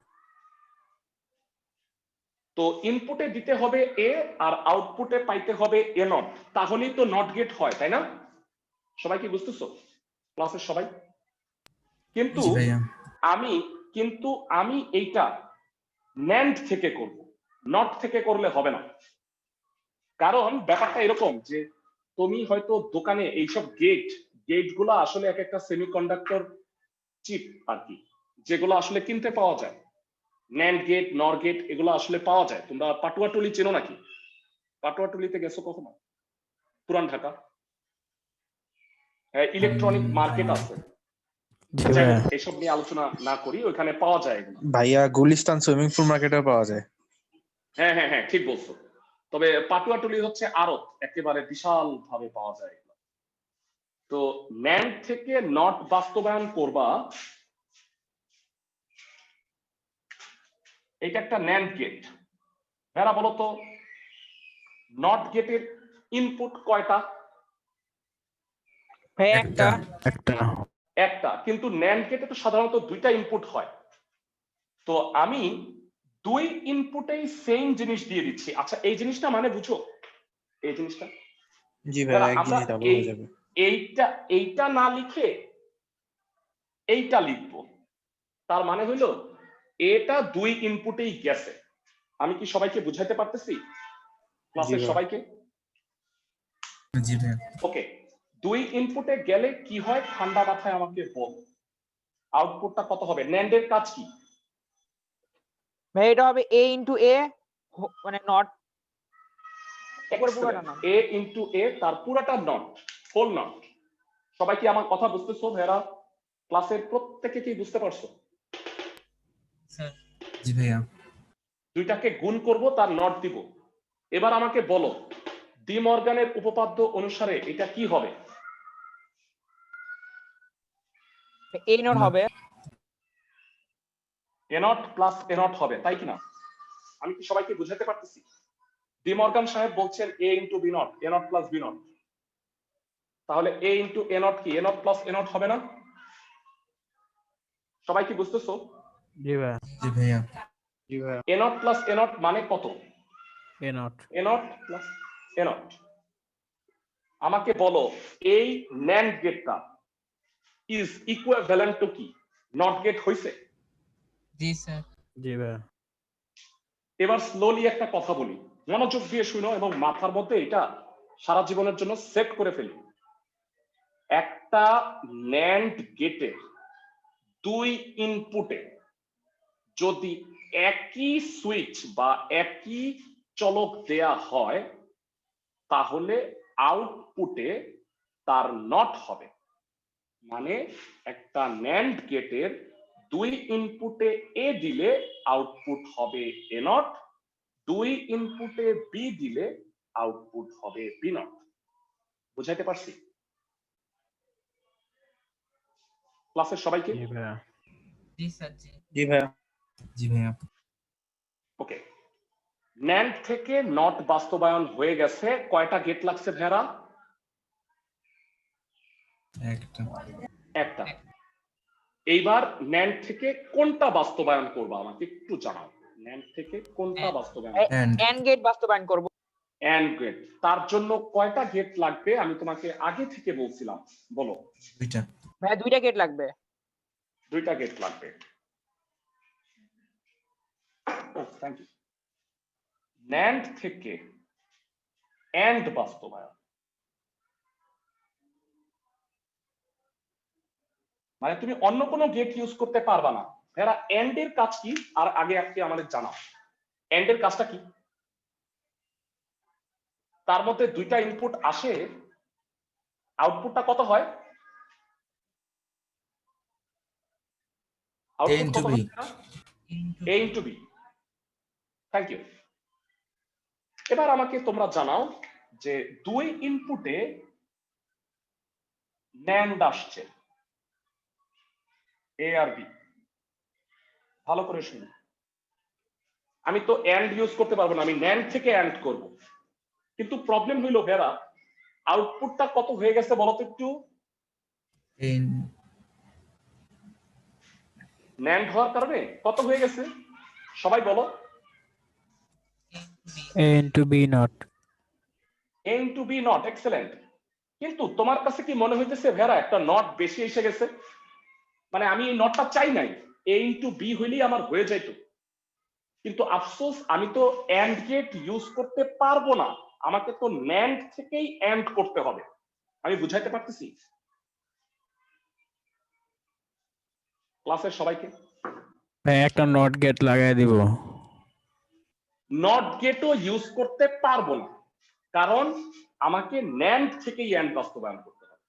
[SPEAKER 1] তো ইনপুটে দিতে হবে এ, আর আউটপুটে পাইতে হবে এ নট, তাহলেই তো নট গেট হয়, তাই না? সবাই কি বুঝতেছো? ক্লাসের সবাই? কিন্তু
[SPEAKER 2] জি ভাইয়া।
[SPEAKER 1] আমি এইটা ন্যান্ড থেকে করব, নট থেকে করলে হবে না। কারণ ব্যাপারটা এরকম যে তুমি হয়তো দোকানে এইসব গেট গুলো আসলে এক একটা সেমিকন্ডাক্টর চিপ আর কি, যেগুলো আসলে কিনতে পাওয়া যায়। ন্যান্ড গেট, নর গেট এগুলো আসলে পাওয়া যায়। তোমরা পাটুয়াটুলি চেনো নাকি? পাটুয়াটুলিতে গেছো কখনো? পুরান ঢাকা ইলেকট্রনিক মার্কেট আছে।
[SPEAKER 6] জি
[SPEAKER 1] যাই
[SPEAKER 6] ভাইয়া।
[SPEAKER 1] হোক, এসব নিয়ে আলোচনা না করি, ওইখানে পাওয়া যায় এগুলো।
[SPEAKER 2] ভাইয়া গুলিস্তান সুইমিং পুল মার্কেটে পাওয়া যায়।
[SPEAKER 1] হ্যাঁ হ্যাঁ হ্যাঁ, ঠিক বলছো। তবে পাটুয়াটুলি হচ্ছে আড়ত, একেবারে বিশাল ভাবে পাওয়া যায় এগুলো। তো ন্যান্ড থেকে নট বাস্তবায়ন করবা, এটা একটা ন্যান্ড গেট। ভেড়া বলো তো, নট গেটের ইনপুট কয়টা?
[SPEAKER 3] ভাই
[SPEAKER 2] একটা।
[SPEAKER 3] একটা।
[SPEAKER 1] একটা, কিন্তু ন্যান্ড গেটে তো সাধারণত দুইটা ইনপুট হয়। তো আমি দুই ইনপুটেই সেম জিনিস দিয়ে দিচ্ছি। আচ্ছা, এই জিনিসটা মানে বুঝো, এই জিনিসটা
[SPEAKER 2] জি ভাইয়া, এক
[SPEAKER 1] আমরা
[SPEAKER 2] জিনিস ডাবল হয়ে যাবে।
[SPEAKER 1] এইটা না লিখে এইটা লিখবো, তার মানে হইলো এটা দুই ইনপুটেই গেছে। আমি কি সবাইকে বুঝাইতে পারতেছি?
[SPEAKER 2] জি
[SPEAKER 1] ক্লাসের
[SPEAKER 2] ভাইয়া।
[SPEAKER 1] সবাইকে?
[SPEAKER 2] জি ভাইয়া।
[SPEAKER 1] ওকে, দুই ইনপুটে গেলে কি হয় ঠান্ডা মাথায় আমাকে বল। আউটপুটটা কত হবে? ন্যান্ডের কাজ কি?
[SPEAKER 3] ভাই এটা হবে a ইনটু a, মানে নট উপরে পুরোটা নট।
[SPEAKER 1] এ ইনটু এ, তার পুরাটা নট, হোল নট। সবাই কি আমার কথা বুঝতেছো? ভেড়া, ক্লাসের প্রত্যেকে কি বুঝতে পারছো?
[SPEAKER 5] স্যার
[SPEAKER 2] জি ভাইয়া।
[SPEAKER 1] দুইটাকে গুণ করব, তার নট দিব। এবার আমাকে বলো, ডি মর্গানের উপপাদ্য অনুসারে এটা কি হবে?
[SPEAKER 3] a নট হবে।
[SPEAKER 1] A not plus A not হবে, তাই কিনা? আমি কি সবাইকে বুঝাতে পারতেছি? ডি মর্গান সাহেব বলছেন A into B not, A not plus B not. তাহলে এ ইন্টু এ নট কি A not plus A not হবে না? সবাই কি বুঝতেছো?
[SPEAKER 6] জি ভাইয়া।
[SPEAKER 2] জি ভাইয়া।
[SPEAKER 6] জি ভাইয়া।
[SPEAKER 1] A not plus A not মানে কত?
[SPEAKER 6] A not.
[SPEAKER 1] A not plus A not. আমাকে বলো এই ন্যান্ড গেটটা ইজ ইকুইভ্যালেন্ট টু কি? নট গেট হইছে?
[SPEAKER 5] জি স্যার।
[SPEAKER 6] জি ভাইয়া।
[SPEAKER 1] এবার স্লোলি একটা কথা বলি, মনোযোগ দিয়ে শুনো এবং মাথার মধ্যে এটা সারা জীবনের জন্য সেট করে ফেলি। একটা ন্যান্ড গেটের দুই ইনপুটে যদি একই সুইচ বা একই চলক দেয়া হয় তাহলে আউটপুটে তার নট হবে। মানে একটা ন্যান্ড গেটের দুই ইনপুটে এ দিলে আউটপুট হবে এ নট, দুই ইনপুটে বি দিলে আউটপুট হবে বি নট। বুঝাইতে পারছি? ক্লাসের সবাইকে?
[SPEAKER 6] জি ভাইয়া।
[SPEAKER 5] জি স্যার। জি।
[SPEAKER 2] জি ভাইয়া।
[SPEAKER 3] জি ভাইয়া।
[SPEAKER 1] ওকে, ন্যান্ড থেকে নট বাস্তবায়ন হয়ে গেছে, কয়টা গেট লাগছে ভেড়া?
[SPEAKER 2] একটা।
[SPEAKER 1] একটা। এইবার ন্যান্ড থেকে কোনটা বাস্তবায়ন করবা আমাকে একটু জানাও। ন্যান্ড থেকে কোনটা বাস্তবায়ন?
[SPEAKER 3] এন্ড গেট বাস্তবায়ন করব।
[SPEAKER 1] And gate. তার জন্য কয়টা গেট লাগবে আমি তোমাকে আগে থেকে বলছিলাম, বলো।
[SPEAKER 2] দুইটা।
[SPEAKER 3] ভাইয়া দুইটা গেট লাগবে।
[SPEAKER 1] দুইটা গেট লাগবে। Thank you. ন্যান্ড থেকে এন্ড বাস্তবায়ন মানে তুমি অন্য কোনো গেট ইউজ করতে পারবা না। এরা এন্ড এর কাজ কি আর আগে আজকে আমাদের জানাও। এন্ড এর কাজটা কি? তার মধ্যে দুইটা ইনপুট আসে, আউটপুটটা কত হয়? আউটপুট কত হয়? A into B. Thank you. এবার আমাকে তোমরা জানাও যে দুই ইনপুটে ন্যান্ড আসছে এ আর বি। ভালো করে শুনুন, আমি তো এন্ড ইউজ করতে পারবো না, আমি ন্যান্ড থেকে এন্ড করব। কিন্তু প্রবলেম হইলো ভেরা আউটপুটটা কত হয়ে গেছে বলো তো একটু? ন্যান্ড হওয়ার কারণে কত হয়ে গেছে সবাই বলো?
[SPEAKER 6] A into B not.
[SPEAKER 1] A into B not. Excellent. কিন্তু তোমার কাছে কি মনে হইতেছে ভেরা একটা নট বেশি এসে গেছে? মানে আমি এই নটটা চাই নাই, এ ইনটু বি হইলেই আমার হয়ে যাইতো। কিন্তু আফসোস আমি তো এন্ড গেট ইউজ করতে পারবো না, আমাকে তো ন্যান্ড থেকেই এন্ড করতে হবে। আমি বুঝাইতে পারতেছি ক্লাসের সবাইকে?
[SPEAKER 6] ভাই একটা নট গেট লাগাই দিব।
[SPEAKER 1] নট গেটও ইউজ করতে পারবো না, কারণ আমাকে ন্যান্ড থেকেই এন্ড বাস্তবায়ন করতে হবে।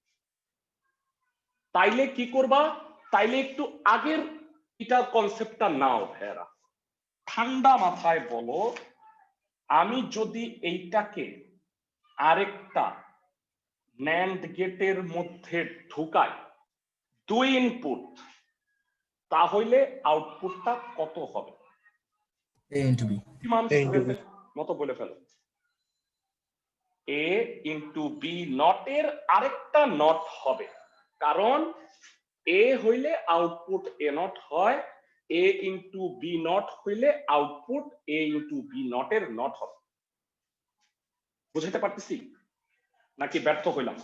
[SPEAKER 1] তাইলে কি করবা? তাইলে একটু আগের এটার কনসেপ্টটা নাও ভেরা, ঠান্ডা মাথায় বলো আমি যদি এইটাকে আরেকটা ন্যান্ড গেটের মধ্যে ঢুকাই দুই ইনপুট, তাহলে আউটপুটটা কত হবে?
[SPEAKER 2] A into B.
[SPEAKER 1] মতো বলে ফেলো। এ ইন্টু বি নটের আরেকটা নট হবে, কারণ এ হইলে আউটপুট এ নট হয়, এ ইন্টু বি নট হইলে আউটপুট এ ইন্টু বি নটের নট হবে। বুঝাতে পারতেছি নাকি ব্যর্থ হইলাম?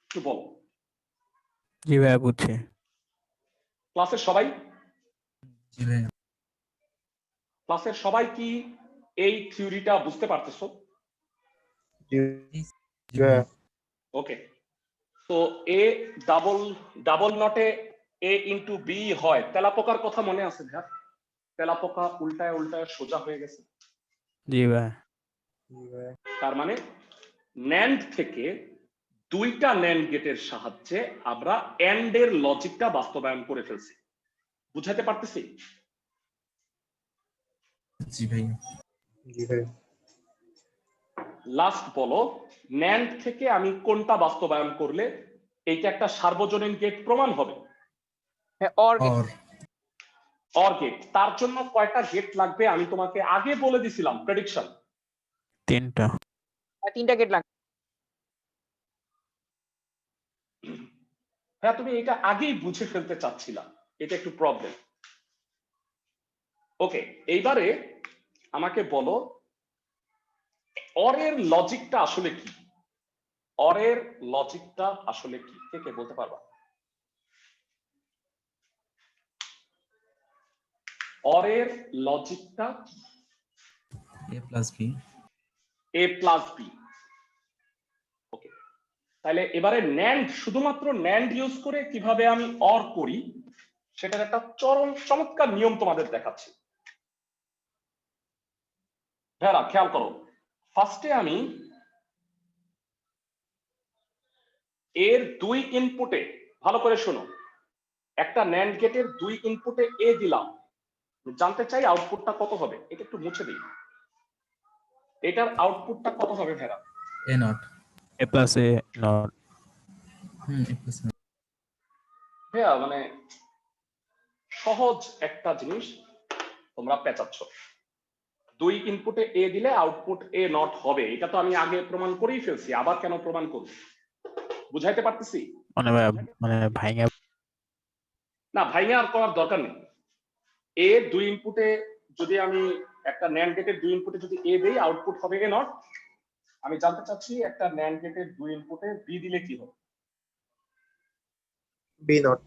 [SPEAKER 1] একটু বলো।
[SPEAKER 6] জি ভাইয়া বুঝছি।
[SPEAKER 1] ক্লাসের সবাই?
[SPEAKER 2] জি ভাইয়া।
[SPEAKER 1] ক্লাসের সবাই কি এই থিওরিটা বুঝতে পারতেছো?
[SPEAKER 2] জি ভাইয়া।
[SPEAKER 1] ওকে, তো এ ডাবল নটে এ ইন্টু বি হয়, তেলাপোকার কথা মনে আছে ভাই? তেলাপোকা উল্টায় উল্টায় সোজা হয়ে গেছে।
[SPEAKER 6] জি ভাই।
[SPEAKER 1] তার মানে ন্যান্ড থেকে দুইটা ন্যান্ড গেটের সাহায্যে আমরা এন্ড এর লজিকটা বাস্তবায়ন করে ফেলছি। বুঝাতে পারতেছি?
[SPEAKER 2] জি ভাইয়া। জি ভাইয়া।
[SPEAKER 1] লাস্ট বলো, ন্যান্ড থেকে আমি কোনটা বাস্তবায়ন করলে এইটা একটা সার্বজনীন গেট প্রমাণ হবে?
[SPEAKER 3] Or gate.
[SPEAKER 2] Or.
[SPEAKER 1] Or gate, তার জন্য কয়টা গেট লাগবে আমি তোমাকে আগে বলে দিছিলাম, প্রেডিকশন।
[SPEAKER 6] 3টা।
[SPEAKER 3] 3টা গেট লাগবে।
[SPEAKER 1] হ্যাঁ, তুমি এটা আগেই বুঝে ফেলতে চাচ্ছিলাম, এটা একটু প্রবলেম। ওকে, এইবারে আমাকে বলো অরের লজিকটা আসলে কি? অরের লজিকটা আসলে কি, কে কে বলতে পারবা? অরের লজিকটা
[SPEAKER 2] A plus B.
[SPEAKER 1] a plus B. Okay, তাহলে এবারে ন্যান্ড, শুধুমাত্র ন্যান্ড ইউজ করে কিভাবে আমি অর করি সেটার একটা চমৎকার নিয়ম তোমাদের দেখাচ্ছি। ভেড়া খেয়াল করো, ফার্স্টে আমি এর 2 ইনপুটে, ভালো করে শোনো, একটা ন্যান্ড গেটের 2 ইনপুটে এ দিলাম, জানতে চাই আউটপুটটা কত হবে। এটা একটু মুছে দিই, এটার আউটপুটটা কত হবে ভেড়া?
[SPEAKER 2] A not.
[SPEAKER 6] A plus A not.
[SPEAKER 2] A plus A.
[SPEAKER 1] হ্যাঁ, মানে সহজ একটা জিনিস তোমরা পেঁচাচ্ছ। 2 ইনপুটে এ দিলে আউটপুট এ নট হবে, এটা তো আমি আগে প্রমাণ করেই ফেলছি, আবার কেন প্রমাণ করব? বুঝাইতে পারতেছি?
[SPEAKER 6] মানে ভাইঙ্গা
[SPEAKER 1] না, ভাইঙ্গা আর করার দরকার নেই। এ 2 ইনপুটে যদি আমি একটা ন্যান্ড গেটের 2 ইনপুটে যদি এ দেই, আউটপুট হবে এ নট। আমি জানতে চাচ্ছি একটা ন্যান্ড গেটের 2 ইনপুটে বি দিলে কি হবে?
[SPEAKER 7] B not.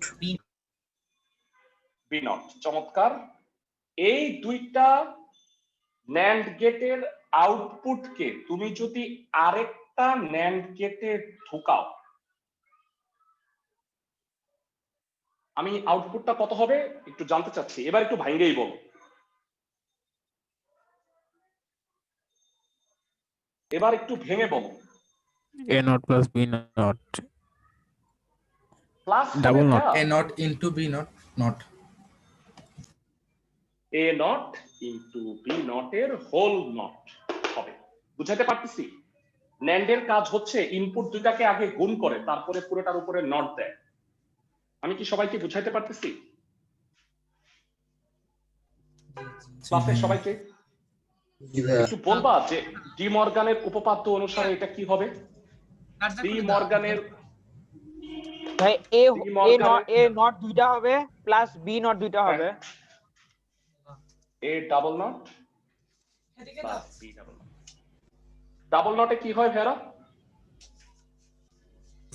[SPEAKER 1] বি নট, চমৎকার। এই দুইটা ন্যান্ড গেটের আউটপুটকে তুমি যদি আরেকটা ন্যান্ড গেটে ঢুকাও, আমি আউটপুটটা কত হবে একটু জানতে চাচ্ছি। এবার একটু ভাঙ্গেই বলো, এবার একটু ভেঙে বলো।
[SPEAKER 6] A not plus B not.
[SPEAKER 1] Plus
[SPEAKER 6] Double not.
[SPEAKER 2] A not into B not. Not.
[SPEAKER 1] A not into B not এর হোল নট হবে। বুঝাতে পারতেছি? ন্যান্ডের কাজ হচ্ছে ইনপুট দুইটাকে আগে গুণ করে তারপরে পুরোটার উপরে নট দেয়। আমি কি সবাইকে বুঝাইতে পারতেছি? ক্লাসের সবাইকে
[SPEAKER 7] জি ভাইয়া।
[SPEAKER 1] একটু বলবা যে ডি মর্গানের উপপাদ্য অনুসারে এটা কি হবে? ডি মর্গানের
[SPEAKER 3] ভাই এ নট দুইটা হবে প্লাস বি নট দুইটা হবে।
[SPEAKER 1] A double not plus B double not. Double নটে কি হয় ভেরা?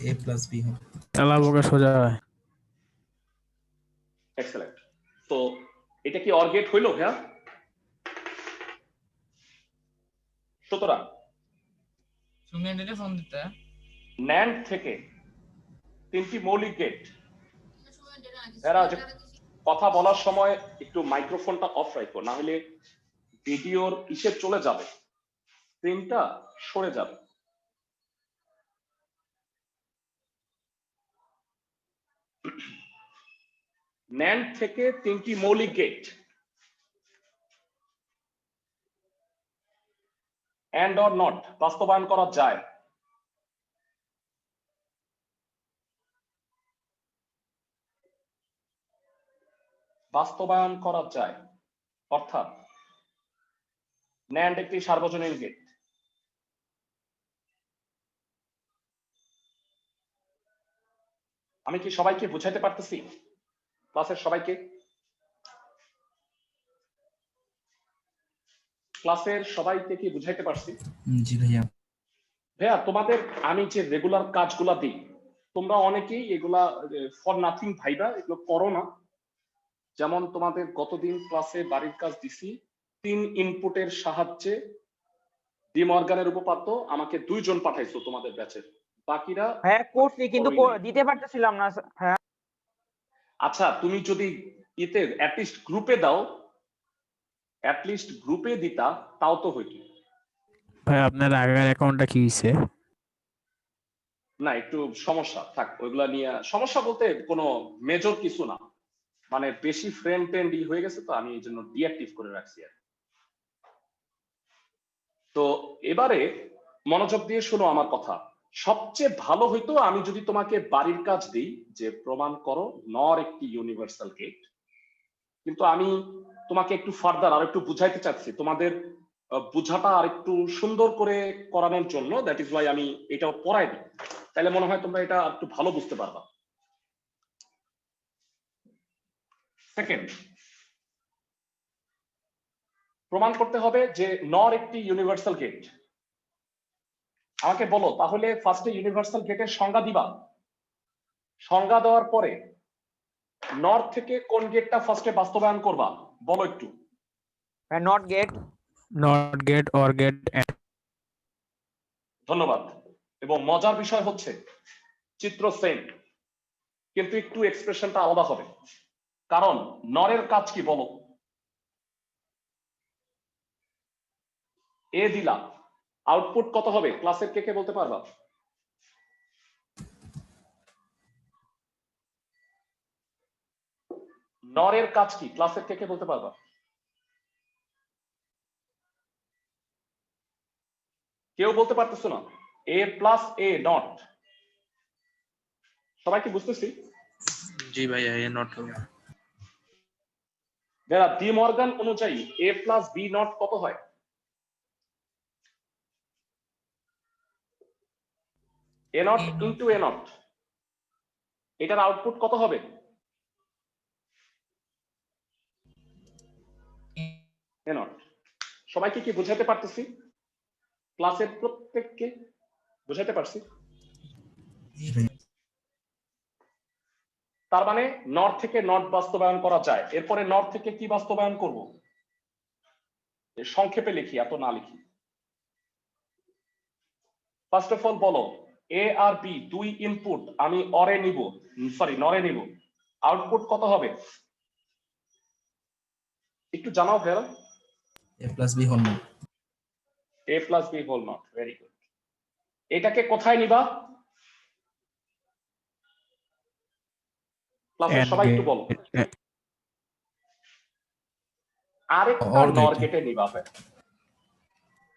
[SPEAKER 2] A plus B হবে।
[SPEAKER 6] তালা বোকা সোজা হয়।
[SPEAKER 1] এক্সেলেন্ট। তো এটা কি অর গেট হইলো ভাইয়া? সুতরাং
[SPEAKER 5] সুমি এন্ডে ফোন দিতে
[SPEAKER 1] ন্যান্ড থেকে 3টি মৌলিক গেট। এরা যে কথা বলার সময় একটু মাইক্রোফোনটা অফ রাখো, না হলে ভিডিওর ইসে চলে যাবে, স্ক্রিনটা সরে যাবে। ন্যান্ড থেকে 3টি মৌলিক গেট এন্ড অর নট বাস্তবায়ন করা যায়। বাস্তবায়ন করা যায় অর্থাৎ ন্যান্ড একটি সার্বজনীন গেট। আমি কি সবাইকে বুঝাইতে পারতেছি? ক্লাসের সবাইকে? ক্লাসের সবাইকে কি বুঝাইতে পারছি?
[SPEAKER 2] জি ভাইয়া।
[SPEAKER 1] ভাইয়া, তোমাদের আমি যে রেগুলার কাজগুলা দিই, তোমরা অনেকেই এগুলা ফর নাথিং ভাইবা এগুলো করো না। যেমন তোমাদের গতদিন ক্লাসে বাড়ির কাজ দিছি, 3 ইনপুটের সাহায্যে ডি মর্গানের উপপাদ্য আমাকে 2 জন পাঠাইছো তোমাদের ব্যাচের, বাকিরা
[SPEAKER 3] হ্যাঁ করছি কিন্তু
[SPEAKER 1] করোই নাই।
[SPEAKER 3] দিতে পারতেছিলাম না। হ্যাঁ
[SPEAKER 1] আচ্ছা, তুমি যদি এতে অ্যাটলিস্ট গ্রুপে দাও, অ্যাটলিস্ট গ্রুপে দিতা তাও তো হইতো।
[SPEAKER 6] ভাই আপনার আগের অ্যাকাউন্টটা কি হইছে?
[SPEAKER 1] না, একটু সমস্যা থাক, ওইগুলা নিয়ে সমস্যা বলতে কোনো মেজর কিছু না, মানে বেশি ফ্রেন্ড টেন্ড হয়ে গেছে তো আমি এই জন্য ডিঅ্যাক্টিভ করে রাখছি আর। তো এবারে মনোযোগ দিয়ে শোনো আমার কথা। সবচেয়ে ভালো হইতো আমি যদি তোমাকে বাড়ির কাজ দিই যে প্রমাণ করো নর একটি ইউনিভার্সাল গেট, কিন্তু আমি তোমাকে একটু ফার্দার আর একটু বুঝাইতে চাচ্ছি, তোমাদের বুঝাটা আর একটু সুন্দর করে করানোর জন্য, দ্যাট ইজ ওয়াই আমি এটাও পড়াই দিই, তাহলে মনে হয় তোমরা এটা একটু ভালো বুঝতে পারবা। সেকেন্ড, প্রমাণ করতে হবে যে নর একটি ইউনিভার্সাল গেট। আমাকে বলো তাহলে ফার্স্টে ইউনিভার্সাল গেটের সংজ্ঞা দিবা, সংজ্ঞা দেওয়ার পরে নর থেকে কোন গেটটা ফার্স্টে বাস্তবায়ন করবা বলো একটু।
[SPEAKER 3] Not gate.
[SPEAKER 6] Not gate or gate.
[SPEAKER 1] ধন্যবাদ। এবং মজার বিষয় হচ্ছে চিত্র সেম, কিন্তু একটু এক্সপ্রেশনটা আলাদা হবে, কারণ নরের কাজ কি বলো। এ দিলাম, আউটপুট কত হবে ক্লাসের কে কে বলতে পারবা? নরের কাজ কি ক্লাসের কে কে বলতে পারবা? কেউ বলতে পারতেছো না? এ প্লাস এ নট, সবাই কি বুঝতেছি?
[SPEAKER 7] জি ভাইয়া এ নট হবে।
[SPEAKER 1] যারা ডি মর্গান অনুযায়ী এ প্লাস বি নট কত হয়? A not into A not, এটার আউটপুট কত হবে? A not. সবাইকে কি বুঝাতে পারতেছি? ক্লাসের প্রত্যেককে বুঝাতে পারছি?
[SPEAKER 2] জি ভাইয়া।
[SPEAKER 1] তার মানে নট থেকে নট বাস্তবায়ন করা যায়। এরপরে নট থেকে কি বাস্তবায়ন করব? সংক্ষেপে লিখি, এত না লিখি। ফার্স্ট অফ অল বলো, এ আর বি দুই ইনপুট আমি অরে নিব, সরি নরে নিব, আউটপুট কত হবে একটু জানাও ভাইয়া।
[SPEAKER 2] A plus B whole not.
[SPEAKER 1] A plus B whole not, very good. এটাকে কোথায় নিবা ক্লাসের
[SPEAKER 6] এন্ড
[SPEAKER 1] সবাই একটু বলো। আরেকটা
[SPEAKER 2] OR
[SPEAKER 1] নর
[SPEAKER 2] gate-এ।
[SPEAKER 1] গেটে নিবা ভাই,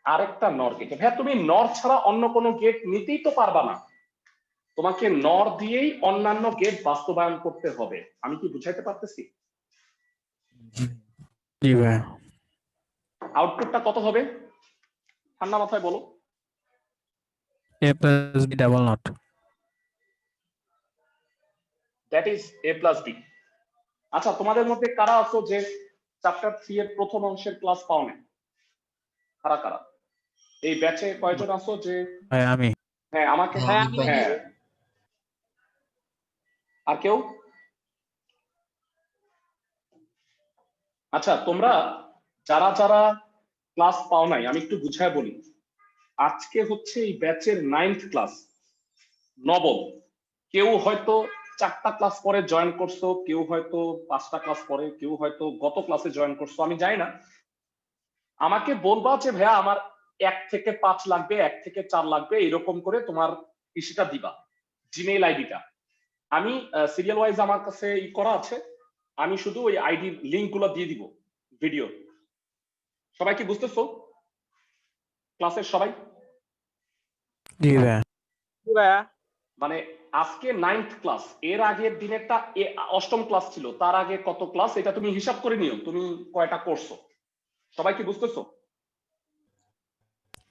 [SPEAKER 1] আরেকটা নর গেটে। ভাইয়া তুমি নর ছাড়া অন্য কোনো গেট নিতেই তো পারবা না, তোমাকে নর দিয়েই অন্যান্য গেট বাস্তবায়ন করতে হবে। আমি কি বুঝাইতে পারতেছি?
[SPEAKER 6] জি ভাই।
[SPEAKER 1] আউটপুটটা কত হবে ঠান্ডা মাথায় বলো।
[SPEAKER 6] A plus B double not.
[SPEAKER 1] That is A plus B. আচ্ছা, তোমাদের মধ্যে কারা আছো যে চ্যাপ্টার 3 এর প্রথম অংশের ক্লাস পাও নাই? কারা কারা এই ব্যাচে কয়জন আছো যে?
[SPEAKER 6] ভাই আমি।
[SPEAKER 1] হ্যাঁ আমাকে,
[SPEAKER 3] হ্যাঁ আমি
[SPEAKER 1] হ্যাঁ। আর কেউ? আচ্ছা, তোমরা যারা যারা ক্লাস পাও নাই আমি একটু বুঝায় বলি। আজকে হচ্ছে এই ব্যাচের 9th ক্লাস, নবম। কেউ হয়তো 4টা ক্লাস পরে জয়েন করছো, কেউ হয়তো 5টা ক্লাস পরে, কেউ হয়তো গত ক্লাসে জয়েন করছো, আমি জানি না। আমাকে বলবা যে ভাইয়া আমার 1 থেকে 5 লাগবে, 1 থেকে 4 লাগবে, এরকম করে তোমার ইসিটা দিবা, জিমেইল আইডিটা। আমি সিরিয়াল ওয়াইজ আমার কাছে ই করা আছে, আমি শুধু ওই আইডি লিংক গুলো দিয়ে দিব ভিডিও। সবাই কি বুঝতেছো ক্লাসের সবাই?
[SPEAKER 6] জি ভাই।
[SPEAKER 3] ভাইয়া
[SPEAKER 1] মানে আজকে 9th ক্লাস, এর আগের দিনেরটা অষ্টম ক্লাস ছিল, তার আগে কত ক্লাস এটা তুমি হিসাব করে নিও, তুমি কয়টা করছো। সবাই কি বুঝতেছো?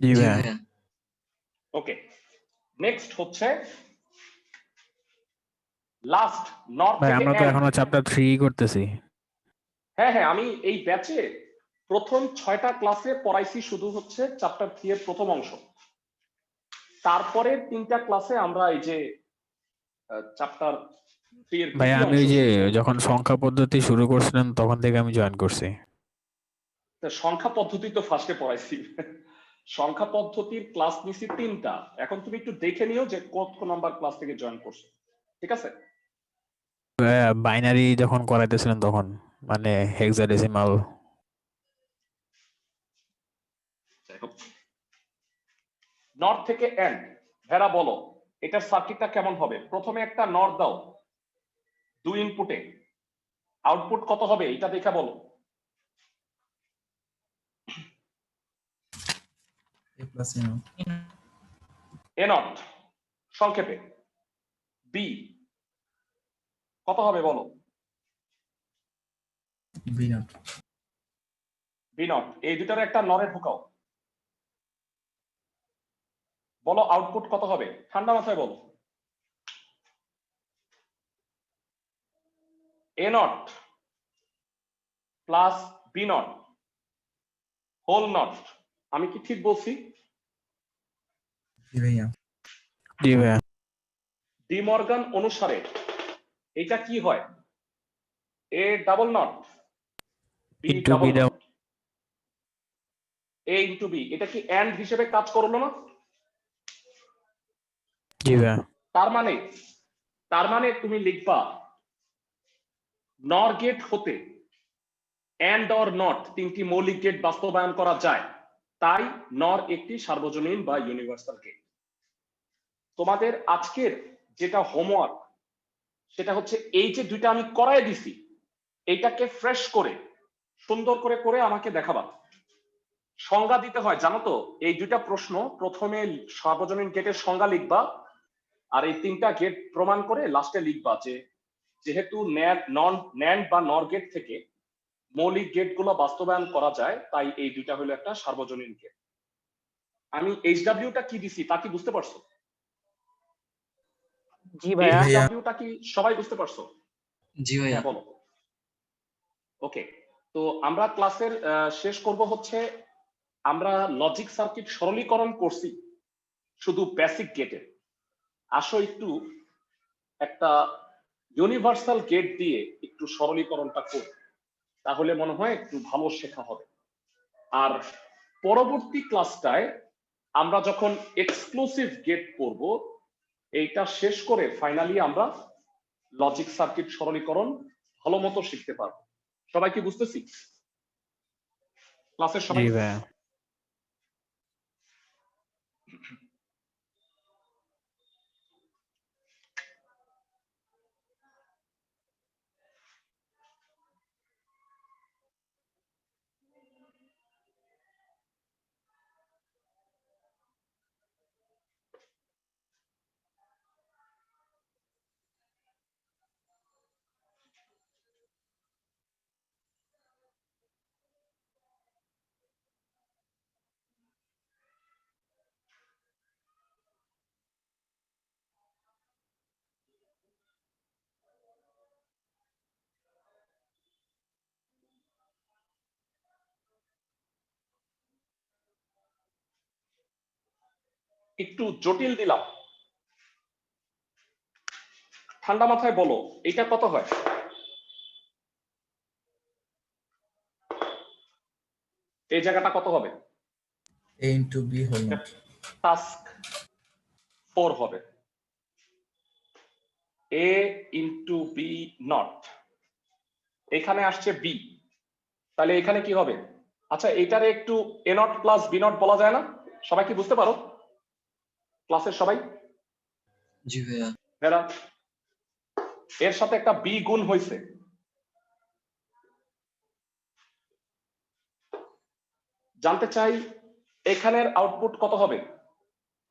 [SPEAKER 6] জি
[SPEAKER 4] জি
[SPEAKER 6] ভাই।
[SPEAKER 4] ভাইয়া।
[SPEAKER 1] ওকে, নেক্সট হচ্ছে লাস্ট নর্থ
[SPEAKER 6] ভাই
[SPEAKER 1] থেকে
[SPEAKER 6] আমরা তো
[SPEAKER 1] এন্ড।
[SPEAKER 6] এখনো চ্যাপ্টার 3 করতেছি।
[SPEAKER 1] হ্যাঁ হ্যাঁ, আমি এই ব্যাচে প্রথম 6টা ক্লাসে পড়াইছি শুধু হচ্ছে চ্যাপ্টার 3 এর প্রথম অংশ। তারপরে 3টা ক্লাসে আমরা এই যে চ্যাপ্টার 3 এর
[SPEAKER 6] ভাই
[SPEAKER 1] দ্বিতীয়
[SPEAKER 6] আমি
[SPEAKER 1] অংশ
[SPEAKER 6] ওই যে
[SPEAKER 1] শিখবো।
[SPEAKER 6] যখন সংখ্যা পদ্ধতি শুরু করছিলেন তখন থেকে আমি জয়েন করছি।
[SPEAKER 1] তা সংখ্যা পদ্ধতি তো ফার্স্টে পড়াইছি। সংখ্যা পদ্ধতির ক্লাস নিছি 3টা, এখন তুমি একটু দেখে নিও যে কত নাম্বার ক্লাস থেকে জয়েন করছো, ঠিক আছে?
[SPEAKER 6] বাইনারি যখন করাইতেছিলেন তখন, মানে হেক্সাডেসিমাল।
[SPEAKER 1] নর থেকে এন্ড, ভেরা বলো এটার সার্কিটটা কেমন হবে। প্রথমে একটা নর দাও 2 ইনপুটে, আউটপুট কত হবে এটা দেখে বলো।
[SPEAKER 2] A plus A not.
[SPEAKER 1] A not সংক্ষেপে, বি কত হবে বলো।
[SPEAKER 2] বি নট
[SPEAKER 1] বি নট, এই দুটার একটা নরে ঢুকাও, বলো আউটপুট কত হবে, ঠান্ডা মাথায় বলো। A not plus B not whole not, আমি কি ঠিক বলছি?
[SPEAKER 2] জি ভাইয়া
[SPEAKER 6] জি ভাইয়া।
[SPEAKER 1] ডি মর্গান অনুসারে এটা কি হয়? A double not B
[SPEAKER 6] Into
[SPEAKER 1] double
[SPEAKER 6] B
[SPEAKER 1] not, A into B, এটা কি এন্ড হিসেবে কাজ করলো না?
[SPEAKER 6] জি ভাইয়া।
[SPEAKER 1] তার মানে তুমি লিখবা নর গেট হতে এন্ড অর নট তিনটি মৌলিক গেট বাস্তবায়ন করা যায়, তাই নর একটি সার্বজনীন বা ইউনিভার্সাল গেট। তোমাদের আজকের যেটা হোমওয়ার্ক সেটা হচ্ছে এই যে দুইটা আমি করাই দিছি, এইটাকে ফ্রেশ করে সুন্দর করে করে আমাকে দেখাবা। সংজ্ঞা দিতে হয় জানো তো, এই দুইটা প্রশ্ন প্রথমে সার্বজনীন গেটের সংজ্ঞা লিখবা, আর এই তিনটা গেট প্রমাণ করে লাস্টে লিখবা যে যেহেতু ন্যান্ড বা নর গেট থেকে মৌলিক গেট গুলো বাস্তবায়ন করা যায়, তাই এই দুইটা হলো একটা সার্বজনীন গেট। আমি এইচডব্লিউটা কি দিছি তা কি বুঝতে পারছো?
[SPEAKER 3] জি ভাইয়া।
[SPEAKER 1] এইচডব্লিউটা কি সবাই বুঝতে পারছো?
[SPEAKER 4] জি ভাইয়া।
[SPEAKER 1] হ্যাঁ বলো। ওকে, তো আমরা ক্লাসের শেষ করব হচ্ছে আমরা লজিক সার্কিট সরলীকরণ করছি শুধু বেসিক গেটে। আসো একটু একটা ইউনিভার্সাল গেট দিয়ে একটু সরলীকরণটা করি, তাহলে মনে হয় একটু ভালো শেখা হবে। আর পরবর্তী ক্লাসটায় আমরা যখন এক্সক্লুসিভ গেট করব, এইটা শেষ করে ফাইনালি আমরা লজিক সার্কিট সরলীকরণ ভালো মতো শিখতে পারবো। সবাই কি বুঝতেছি? ক্লাসের সবাই?
[SPEAKER 6] জি ভাইয়া।
[SPEAKER 1] একটু জটিল দিলাম, ঠান্ডা মাথায় বলো এটা কত হয়? এই জায়গাটা কত হবে?
[SPEAKER 2] A into B whole not
[SPEAKER 1] task 4 হবে, এ ইন্টু বি নট, এখানে আসছে বি, তাহলে এখানে কি হবে? আচ্ছা এটারে একটু এ নট প্লাস বি নট বলা যায় না? সবাই কি বুঝতে পারো? ক্লাসের সবাই?
[SPEAKER 4] জি ভাইয়া।
[SPEAKER 1] ভেরা, এর সাথে একটা বি গুণ হয়েছে, জানতে চাই এখানের আউটপুট কত হবে?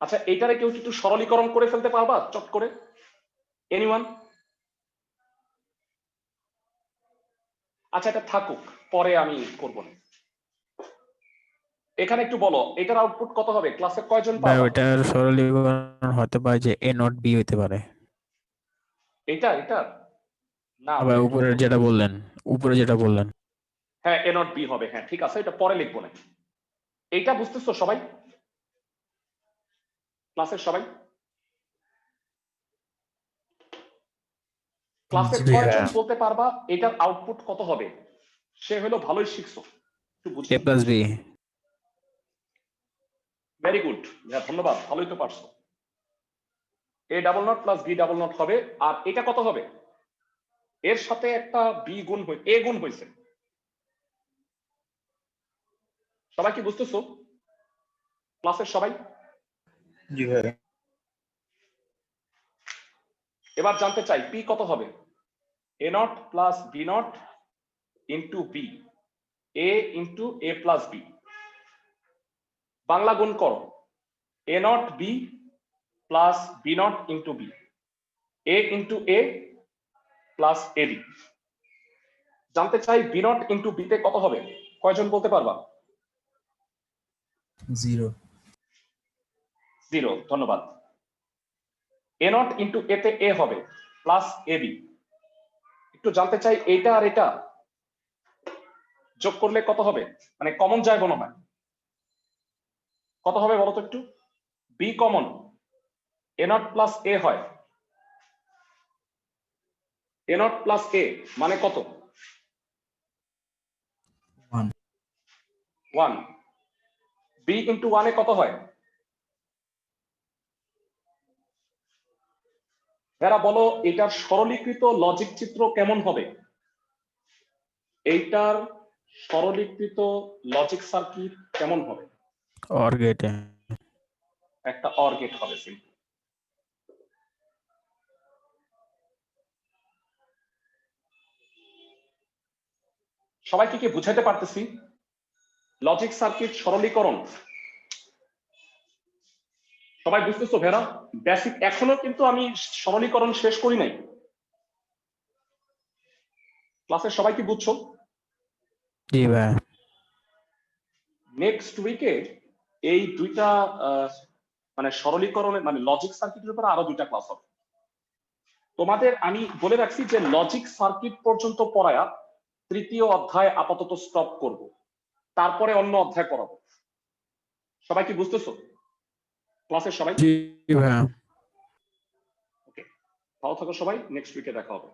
[SPEAKER 1] আচ্ছা এইটারে কেউ একটু সরলীকরণ করে ফেলতে পারবা চট করে? এনিওয়ান? আচ্ছা এটা থাকুক, পরে আমি করব না। এখানে একটু বলো এটার আউটপুট কত হবে? ক্লাসে কয়জন
[SPEAKER 6] ভাই
[SPEAKER 1] পারবা?
[SPEAKER 6] ওইটার সরলীকরণ হতে পারে যে A নট B হতে পারে।
[SPEAKER 1] এটা না
[SPEAKER 6] আবার উপরের যেটা বললেন, উপরে যেটা বললেন।
[SPEAKER 1] হ্যাঁ এ নট বি হবে, হ্যাঁ ঠিক আছে, এটা পরে লিখবো না। এইটা বুঝতেছো সবাই? ক্লাসের সবাই? ক্লাসে
[SPEAKER 2] জি ভাইয়া।
[SPEAKER 1] কয়জন বলতে পারবা এটার আউটপুট কত হবে? সে হলো ভালোই শিখছো, একটু বুঝি।
[SPEAKER 6] A প্লাস B।
[SPEAKER 1] ভেরি গুড, ধন্যবাদ, ভালোই তো পারছো। A double not plus B double not হবে, আর এটা কত হবে? এর সাথে একটা বি গুণ এ গুণ হয়েছে। সবাই কি বুঝতেছো? ক্লাসের সবাই?
[SPEAKER 7] জি ভাই।
[SPEAKER 1] এবার জানতে চাই পি কত হবে? A not plus B not into B, A into A plus B. Bangla গুণ করো, A not B plus B not into B, A into A plus A B. জানতে চাই বি নট ইন্টু বিতে কত হবে, কয়জন বলতে পারবা?
[SPEAKER 2] 0
[SPEAKER 1] 0, ধন্যবাদ। এ নট ইন্টু এতে এ হবে প্লাস এ বি। একটু জানতে চাই এইটা আর এটা যোগ করলে কত হবে, মানে কমন যায় মনে হয়, কত হবে বলো তো একটু? B common, A not plus A হয়, এ নট প্লাস এ মানে কত?
[SPEAKER 2] 1
[SPEAKER 1] 1। বি ইন্টু 1 এ কত হয়? এরা বলো এটার সরলীকৃত লজিক চিত্র কেমন হবে? এইটার সরলীকৃত লজিক সার্কিট কেমন হবে?
[SPEAKER 6] और गेट है।
[SPEAKER 1] একটা অর গেট হবে। সবাইকে কি বুঝাতে পারতেছি? লজিক সার্কিট সরলীকরণ সবাই বুঝতেছো ভেরা? বেসিক এখনো কিন্তু আমি সরলীকরণ শেষ করি নাই। ক্লাসের সবাই কি বুঝছো?
[SPEAKER 6] जी भाई।
[SPEAKER 1] নেক্সট উইকে এই দুইটা মানে সরলীকরণের মানে লজিক সার্কিটের উপর আরো দুইটা ক্লাস হবে। তোমাদের আমি বলে রাখছি যে লজিক সার্কিট পর্যন্ত পড়ায়া তৃতীয় অধ্যায় আপাতত স্টপ করব, তারপরে অন্য অধ্যায় পড়াবো। সবাই কি বুঝতেছো? ক্লাসের সবাই?
[SPEAKER 6] जी भाई।
[SPEAKER 1] ওকে, ভালো থাকো সবাই, নেক্সট উইকে দেখা হবে।